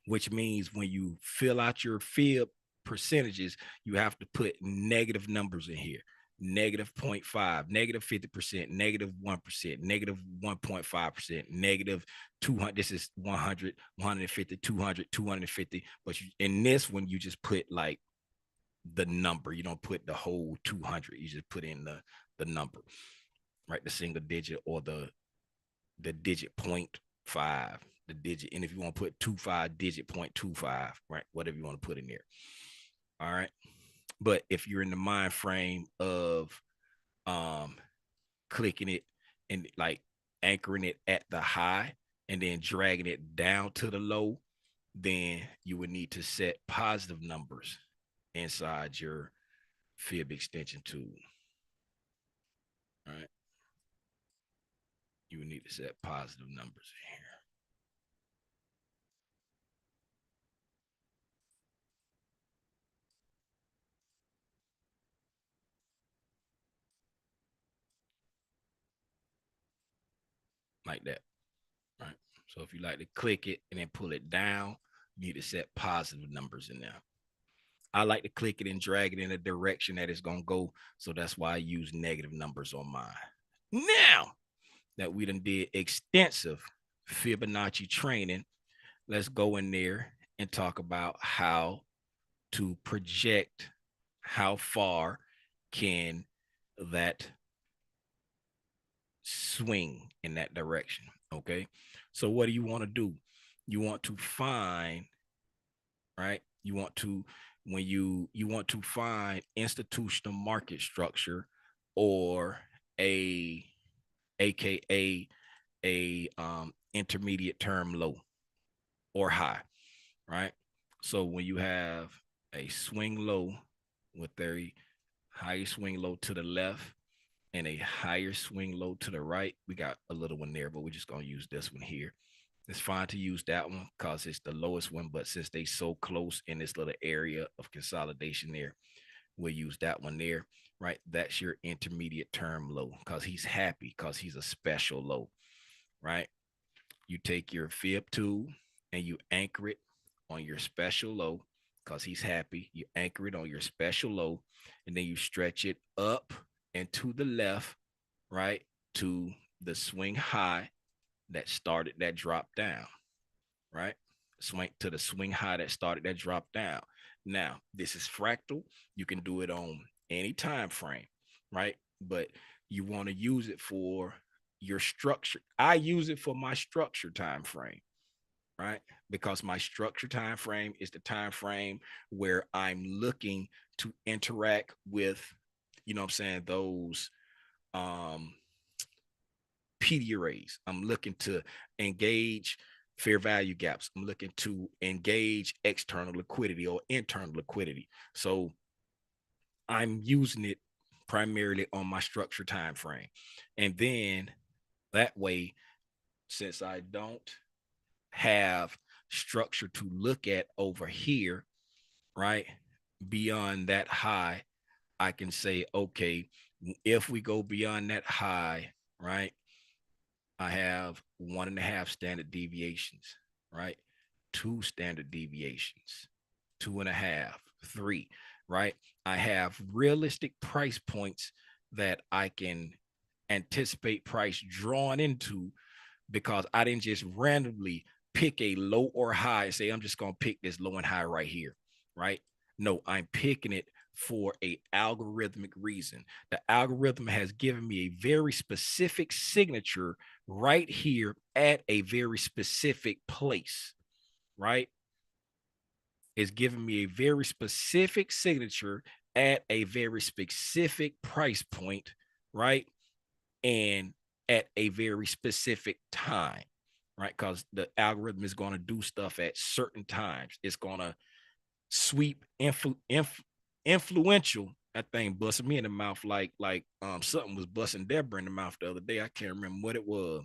S1: which means when you fill out your fib percentages, you have to put negative numbers in here. Negative 0.5, negative 50%, negative 1%, negative 1.5%, negative 200. This is 100, 150, 200, 250. But in this one, you just put like the number. You don't put the whole 200. You just put in the number, right? The single digit or the digit 0.5, the digit. And if you want to put 25 digit 0.25, right? Whatever you want to put in there. All right. But if you're in the mind frame of clicking it and like anchoring it at the high and then dragging it down to the low, then you would need to set positive numbers inside your fib extension tool. All right. You would need to set positive numbers in here. Like that. Right. So if you like to click it and then pull it down, you need to set positive numbers in there. I like to click it and drag it in a direction that it's going to go. So that's why I use negative numbers on mine. Now that we done did extensive Fibonacci training, let's go in there and talk about how to project how far can that swing in that direction. Okay. So what do you want to do? You want to find, right? You want to, when you want to find institutional market structure, or a aka a intermediate term low or high, right? So when you have a swing low with a higher swing low to the left and a higher swing low to the right, we got a little one there, but we're just going to use this one here. It's fine to use that one because it's the lowest one, but since they so close in this little area of consolidation there, we'll use that one there, right? That's your intermediate term low because he's happy because he's a special low, right? You take your fib tool and you anchor it on your special low because he's happy. You anchor it on your special low, and then you stretch it up and to the left, right, to the swing high that started that drop down, right? Swing to the swing high that started that drop down. Now, this is fractal. You can do it on any time frame, right? But you want to use it for your structure. I use it for my structure time frame, right? Because my structure time frame is the time frame where I'm looking to interact with, you know what I'm saying, those PD arrays. I'm looking to engage fair value gaps. I'm looking to engage external liquidity or internal liquidity. So I'm using it primarily on my structure time frame. And then that way, since I don't have structure to look at over here, right, beyond that high, I can say, okay, if we go beyond that high, right, I have 1.5 standard deviations, right? 2 standard deviations, 2.5, 3, right? I have realistic price points that I can anticipate price drawn into, because I didn't just randomly pick a low or high and say, I'm just going to pick this low and high right here, right? No, I'm picking it for a algorithmic reason. The algorithm has given me a very specific signature right here at a very specific place, right? It's giving me a very specific signature at a very specific price point, right? And at a very specific time, right? Because the algorithm is going to do stuff at certain times. It's going to sweep influential. That thing busted me in the mouth like something was busting Deborah in the mouth the other day. I can't remember what it was,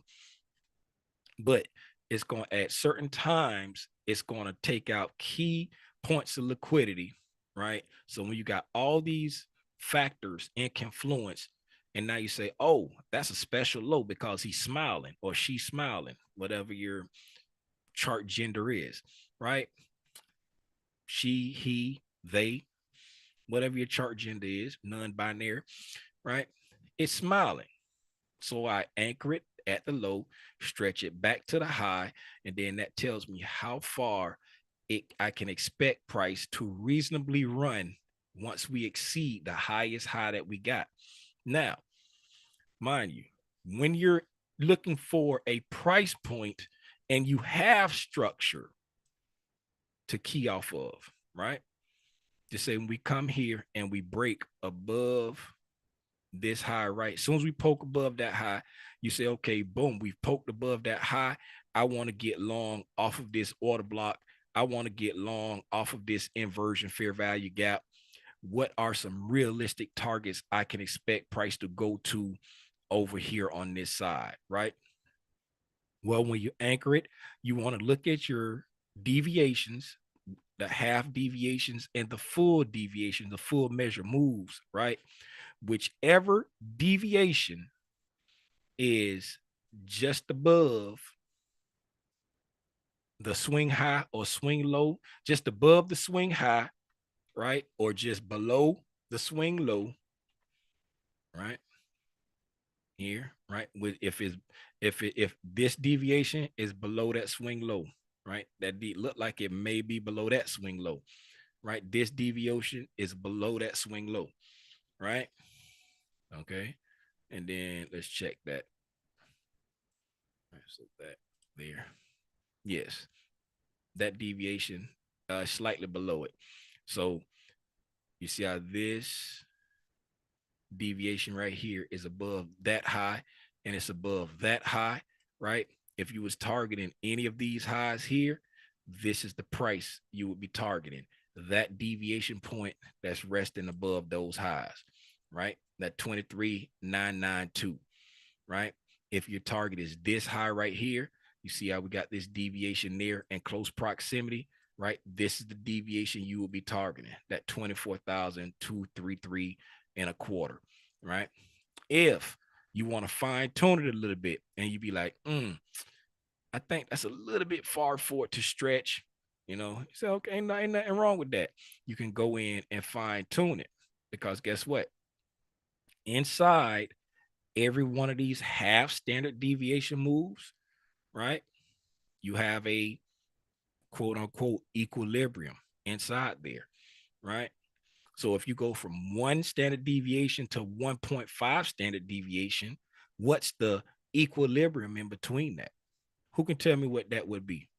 S1: but it's going at certain times, it's going to take out key points of liquidity, right? So when you got all these factors in confluence, and now you say, oh, that's a special low because he's smiling or she's smiling, whatever your chart gender is, right? She, he, they, whatever your chart gender is, non-binary, right? It's smiling. So I anchor it at the low, stretch it back to the high, and then that tells me how far I can expect price to reasonably run once we exceed the highest high that we got. Now, mind you, when you're looking for a price point and you have structure to key off of, right? Just say when we come here and we break above this high, right? As soon as we poke above that high, you say, okay, boom, we've poked above that high. I want to get long off of this order block. I want to get long off of this inversion fair value gap. What are some realistic targets I can expect price to go to over here on this side, right? Well, when you anchor it, you want to look at your deviations, the half deviations and the full deviation, the full measure moves, right? Whichever deviation is just above the swing high or swing low, just above the swing high, right? Or just below the swing low, right? Here, right? With if this deviation is below that swing low, right? That look like it may be below that swing low, right? This deviation is below that swing low, right? Okay. And then let's check that. So that there. Yes. That deviation slightly below it. So you see how this deviation right here is above that high and it's above that high, right? If you was targeting any of these highs here, this is the price you would be targeting. That deviation point that's resting above those highs, right? That 23,992, right? If your target is this high right here, you see how we got this deviation there in close proximity, right? This is the deviation you will be targeting, that 24,233 and a quarter, right? If you want to fine tune it a little bit and you be like, I think that's a little bit far for it to stretch, you know, you say, okay, ain't nothing wrong with that. You can go in and fine tune it because guess what? Inside every one of these half standard deviation moves, right? You have a quote unquote equilibrium inside there, right? So if you go from 1 standard deviation to 1.5 standard deviation, what's the equilibrium in between that? Who can tell me what that would be?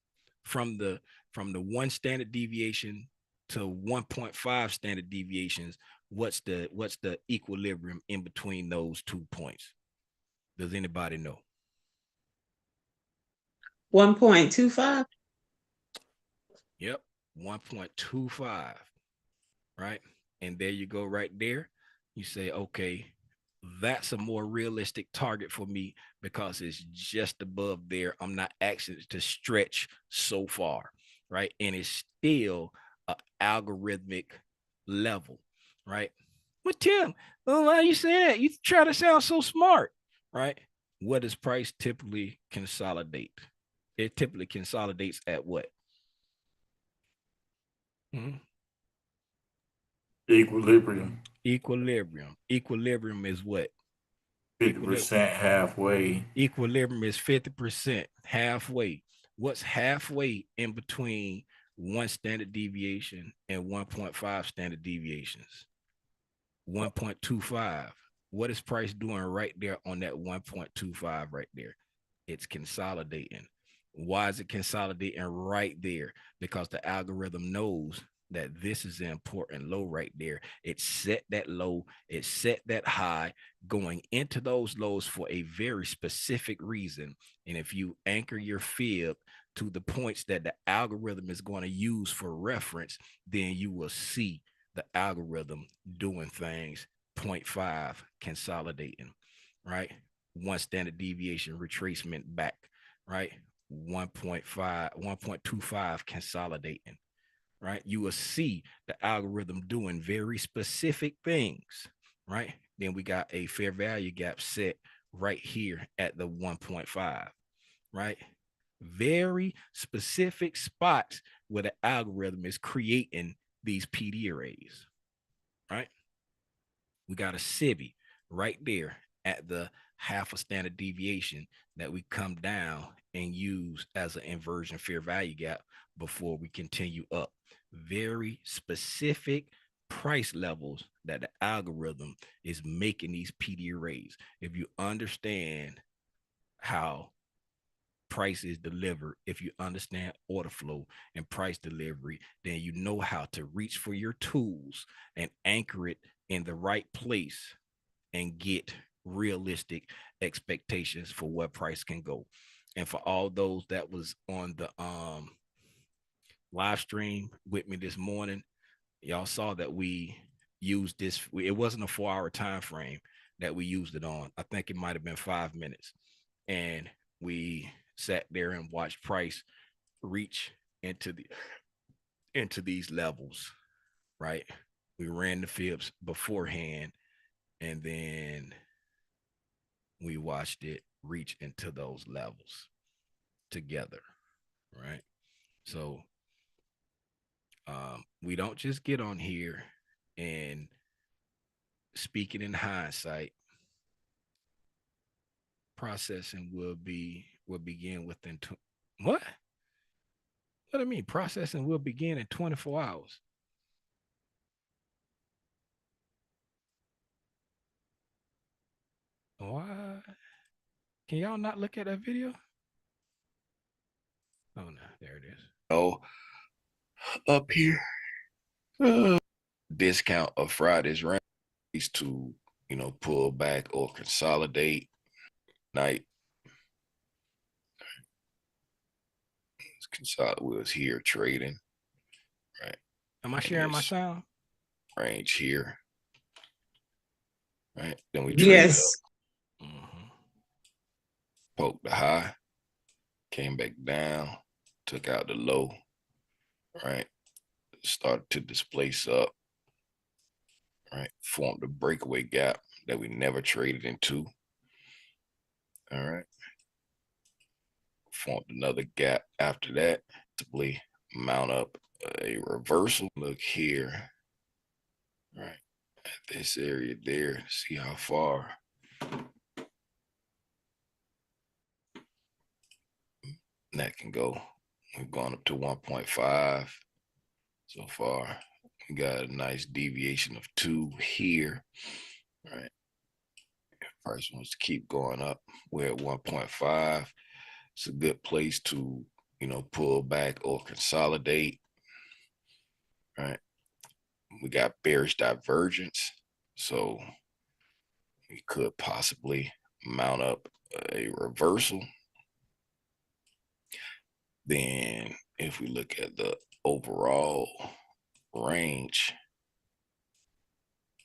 S1: From the 1 standard deviation to 1.5 standard deviations, what's the equilibrium in between those 2 points? Does anybody know?
S4: 1.25.
S1: Yep, 1.25, right? And there you go right there. You say, okay, that's a more realistic target for me because it's just above there. I'm not asking it to stretch so far, right? And it's still an algorithmic level, right? But Tim, why you say that? You try to sound so smart, right? What does price typically consolidate? It typically consolidates at what?
S2: Equilibrium.
S1: Equilibrium is what?
S2: 50% halfway.
S1: Equilibrium is 50% halfway. What's halfway in between 1 standard deviation and 1.5 standard deviations? 1.25. What is price doing right there on that 1.25 right there? It's consolidating. Why is it consolidating right there? Because the algorithm knows that this is an important low right there. It set that low, it set that high, going into those lows for a very specific reason. And if you anchor your fib to the points that the algorithm is going to use for reference, then you will see the algorithm doing things 0.5 consolidating, right? 1 standard deviation retracement back, right? 1.5, 1.25 consolidating, right? You will see the algorithm doing very specific things, right? Then we got a fair value gap set right here at the 1.5, right? Very specific spots where the algorithm is creating these PD arrays, right? We got a civvy right there at the half a standard deviation that we come down and use as an inversion fair value gap before we continue up. Very specific price levels that the algorithm is making these PD arrays. If you understand how price is delivered, if you understand order flow and price delivery, then you know how to reach for your tools and anchor it in the right place and get realistic expectations for what price can go. And for all those that was on the live stream with me this morning, y'all saw that we used this. It wasn't a 4-hour time frame that we used it on. I think it might have been 5 minutes. And we sat there and watched price reach into these levels, right? We ran the fibs beforehand, and then we watched it reach into those levels together, right? So we don't just get on here and speak it in hindsight. Processing will begin within what? What do I mean? Processing will begin in 24 hours. Why? Can y'all not look at that video? Oh no, there it is. Oh, up here. Discount of Friday's range to, pull back or consolidate night. Was here trading, right? Am I sharing my sound? Range here, right? Then we traded up. Poked the high, came back down, took out the low, right? Started to displace up, right? Formed a breakaway gap that we never traded into. All right. Formed another gap after that. Possibly mount up a reversal. Look here, right? At this area there, see how far. That can go. We've gone up to 1.5 so far. We got a nice deviation of 2 here, right? If price wants to keep going up, we're at 1.5. It's a good place to, pull back or consolidate, right? We got bearish divergence, so we could possibly mount up a reversal. Then if we look at the overall range,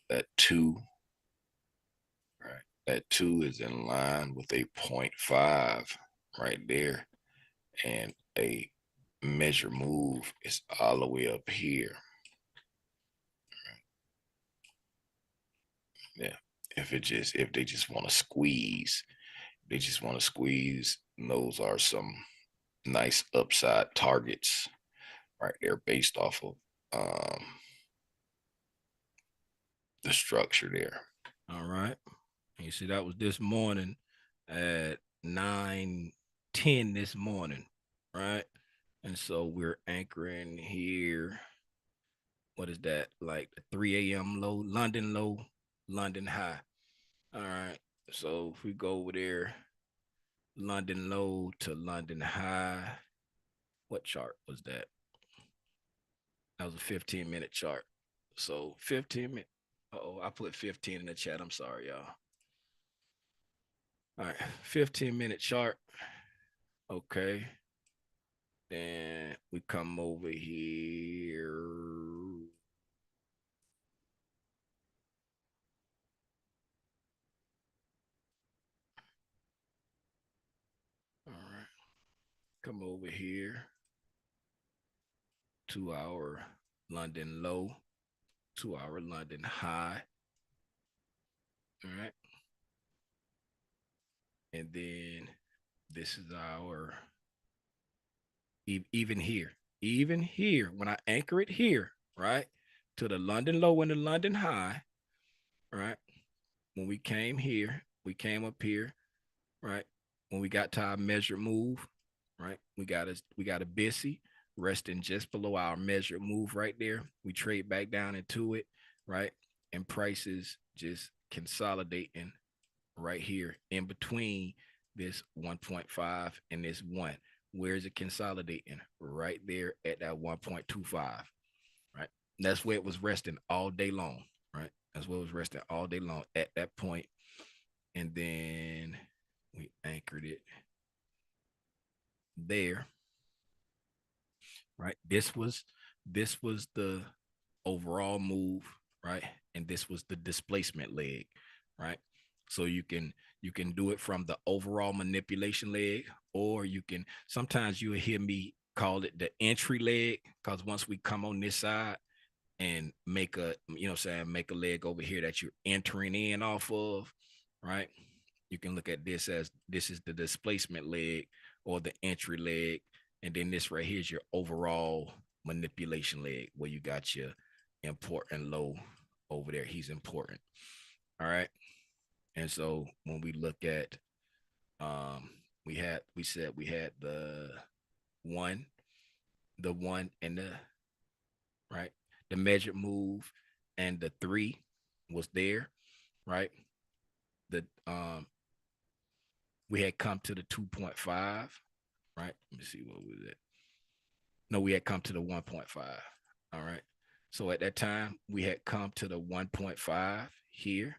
S1: that 2, right? That 2 is in line with a 0.5 right there. And a measure move is all the way up here. Yeah. If they just want to squeeze, those are some nice upside targets right there based off of the structure there. All right. You see, that was this morning at 9:10 this morning, right? And so we're anchoring here. What is that? Like the 3 a.m. low, London high. All right. So if we go over there, London low to London high. What chart was that? That was a 15-minute chart. So 15 minutes. Oh, I put 15 in the chat. I'm sorry, y'all. All right, 15-minute chart. Okay. Then we come over here. All right. Come over here. 2-hour London low, 2-hour London high. All right. And then this is our, even here, when I anchor it here, right, to the London low and the London high, right? When we came here, we came up here, right? When we got to our measured move, right? We got a BISI resting just below our measured move right there. We trade back down into it, right? And prices just consolidating right here in between this 1.5 and this 1. Where is it consolidating? Right there at that 1.25, right? That's where it was resting all day long, right? as well as resting all day long at that point. And then we anchored it there, right? This was the overall move, right? And this was the displacement leg, right? So you can do it from the overall manipulation leg, or you can, sometimes you'll hear me call it the entry leg, because once we come on this side and make a, make a leg over here that you're entering in off of, right? You can look at this as this is the displacement leg or the entry leg. And then this right here is your overall manipulation leg, where you got your important low over there. He's important. All right. And so when we look at, we said we had one, the one and the, right, the measured move, and the 3 was there, right? The we had come to the 2.5, right? Let me see what was it. No, we had come to the 1.5. All right. So at that time, we had come to the 1.5 here,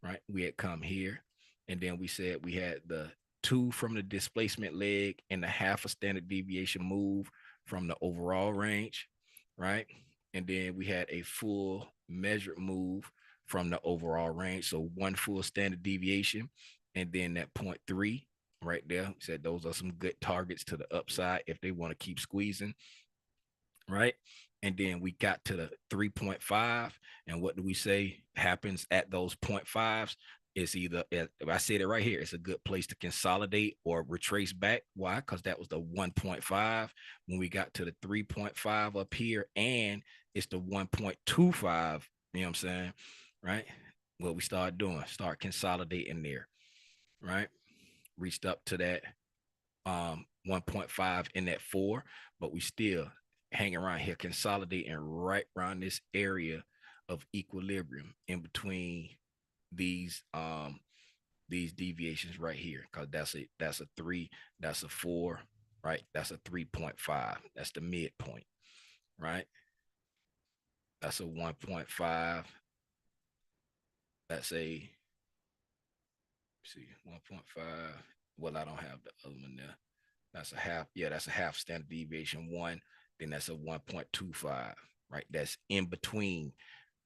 S1: right? We had come here, and then we said we had the 2 from the displacement leg and the half a standard deviation move from the overall range, right? And then we had a full measured move from the overall range. So 1 full standard deviation, and then that 0.3 right there. We said those are some good targets to the upside if they want to keep squeezing, right? And then we got to the 3.5. And what do we say happens at those 0.5s? It's either, if I said it right here, it's a good place to consolidate or retrace back. Why? Because that was the 1.5. When we got to the 3.5 up here, and it's the 1.25, you know what I'm saying? Right? What we start doing, start consolidating there, right? Reached up to that 1.5 in that 4, but we still hang around here, consolidating right around this area of equilibrium in between these deviations right here, because that's a 3, that's a 4, right? That's a 3.5. That's the midpoint, right? That's a 1.5. That's a, see, 1.5. Well, I don't have the other one there. That's a half. Yeah, that's a half standard deviation 1. Then that's a 1.25, right? That's in between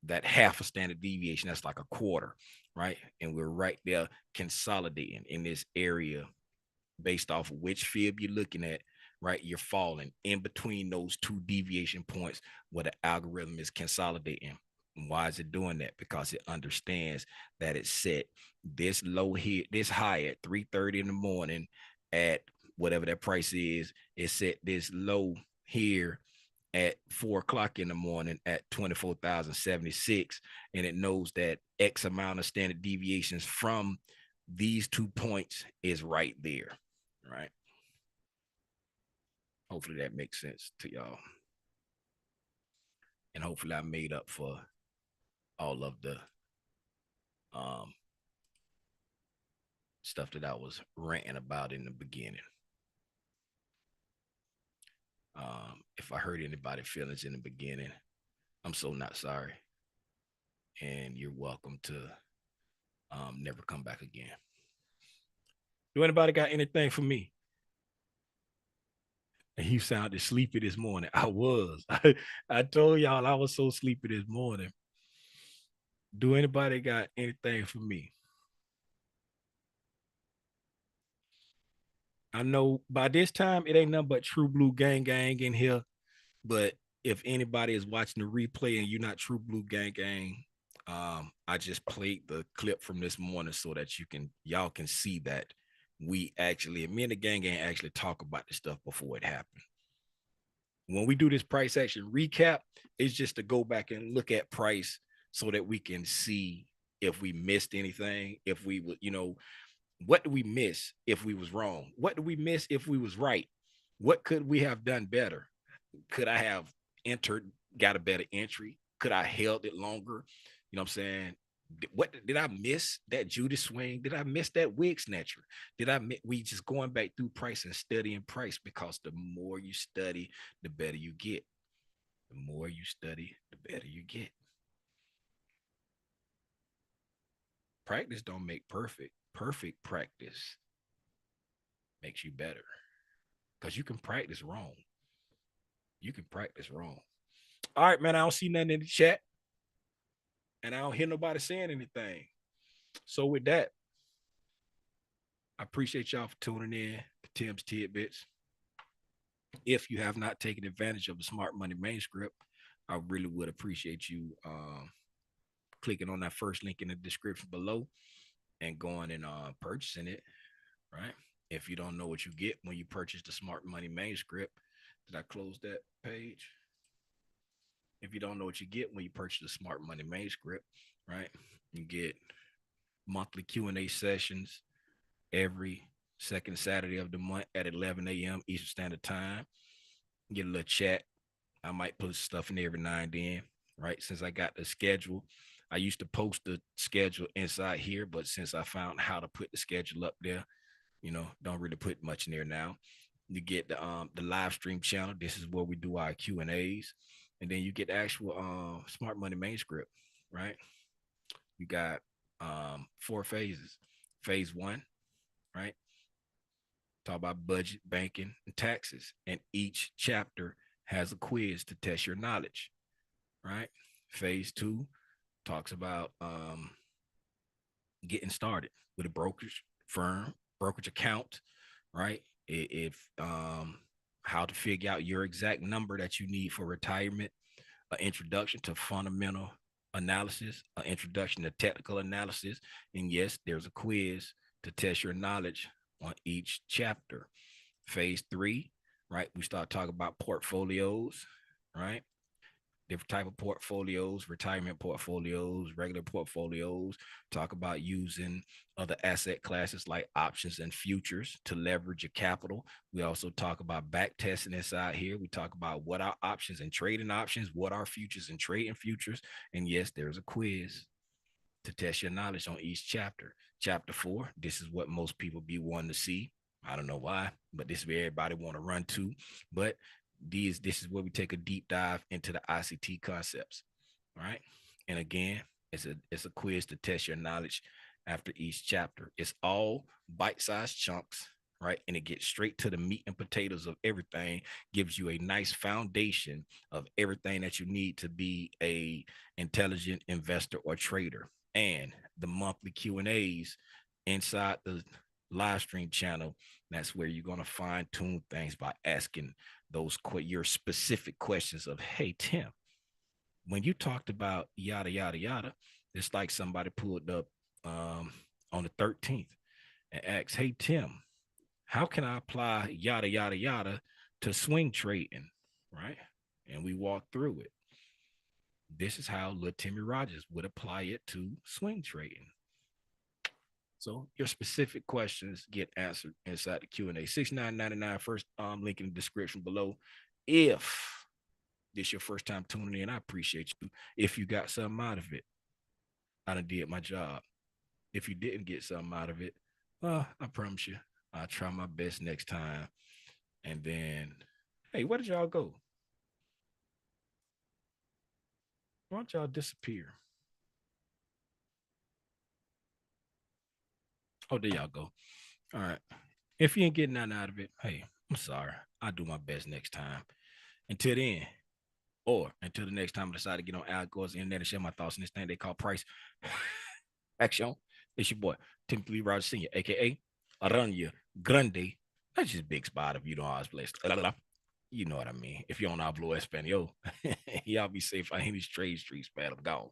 S1: that half a standard deviation. That's like a quarter, right? And we're right there consolidating in this area based off of which fib you're looking at, right? You're falling in between those 2 deviation points where the algorithm is consolidating. And why is it doing that? Because it understands that it's set this low here, this high at 3:30 in the morning at whatever that price is. It's set this low here at 4 o'clock in the morning at 24,076. And it knows that X amount of standard deviations from these 2 points is right there, right? Hopefully that makes sense to y'all. And hopefully I made up for all of the stuff that I was ranting about in the beginning. If I hurt anybody's feelings in the beginning, I'm so not sorry. And you're welcome to never come back again. Do anybody got anything for me? And he sounded sleepy this morning. I was. I told y'all I was so sleepy this morning. Do anybody got anything for me? I know by this time it ain't nothing but True Blue Gang in here. But if anybody is watching the replay and you're not True Blue Gang, I just played the clip from this morning so that y'all can see that me and the gang actually talk about this stuff before it happened. When we do this price action recap, it's just to go back and look at price so that we can see if we missed anything, if we would, what do we miss if we was wrong? What do we miss if we was right? What could we have done better? Could I have got a better entry? Could I held it longer? You know what I'm saying? What did I miss? That Judas swing? Did I miss that wig snatcher? We just going back through price and studying price, because the more you study, the better you get. The more you study, the better you get. Practice don't make perfect. Perfect practice makes you better. Because you can practice wrong. You can practice wrong. All right, man. I don't see nothing in the chat. And I don't hear nobody saying anything. So with that, I appreciate y'all for tuning in to Tim's Tidbits. If you have not taken advantage of the Smart Money Manuscript, I really would appreciate you clicking on that first link in the description below and going and purchasing it, right? If you don't know what you get when you purchase the Smart Money Manuscript, did I close that page? If you don't know what you get when you purchase the Smart Money Manuscript, right? You get monthly Q&A sessions every second Saturday of the month at 11 a.m. Eastern Standard Time. Get a little chat. I might put stuff in there every now and then, right? Since I got the schedule, I used to post the schedule inside here, but since I found how to put the schedule up there, don't really put much in there now. You get the live stream channel. This is where we do our Q&As, and then you get the actual Smart Money Manuscript, right? You got 4 phases. Phase 1, right? Talk about budget, banking, and taxes, and each chapter has a quiz to test your knowledge, right? Phase 2 talks about getting started with a brokerage firm, brokerage account, right? If how to figure out your exact number that you need for retirement, an introduction to fundamental analysis, an introduction to technical analysis, and yes, there's a quiz to test your knowledge on each chapter. Phase 3, right? We start talking about portfolios, right? Different type of portfolios, retirement portfolios, regular portfolios. Talk about using other asset classes like options and futures to leverage your capital. We also talk about back testing inside here. We talk about what are options and trading options, what are futures and trading futures. And yes, there's a quiz to test your knowledge on each chapter. Chapter 4, this is what most people be wanting to see. I don't know why, but this is where everybody want to run to. But this is where we take a deep dive into the ICT concepts. All right. And again, it's a quiz to test your knowledge after each chapter. It's all bite-sized chunks, right? And it gets straight to the meat and potatoes of everything, gives you a nice foundation of everything that you need to be a intelligent investor or trader. And the monthly Q&As inside the live stream channel, that's where you're going to fine tune things by asking your specific questions of, hey, Tim, when you talked about yada, yada, yada, it's like somebody pulled up on the 13th and asked, hey, Tim, how can I apply yada, yada, yada to swing trading, right? And we walk through it. This is how little Timmy Rogers would apply it to swing trading. So your specific questions get answered inside the Q&A. $69.99, first link in the description below. If this is your first time tuning in, I appreciate you. If you got something out of it, I done did my job. If you didn't get something out of it, I promise you, I'll try my best next time. And then, hey, where did y'all go? Why don't y'all disappear? Oh, there y'all go. All right. If you ain't getting nothing out of it, hey, I'm sorry. I'll do my best next time. Until then, or until the next time I decide to get on Al Gore's internet and share my thoughts on this thing they call price action. It's your boy, Timothy Lee Rogers Sr., aka Aranya Grande. That's just big spot if you don't always place. You know what I mean. If you don't hablo español, y'all be safe. I ain't these trade streets, man. I'm gone.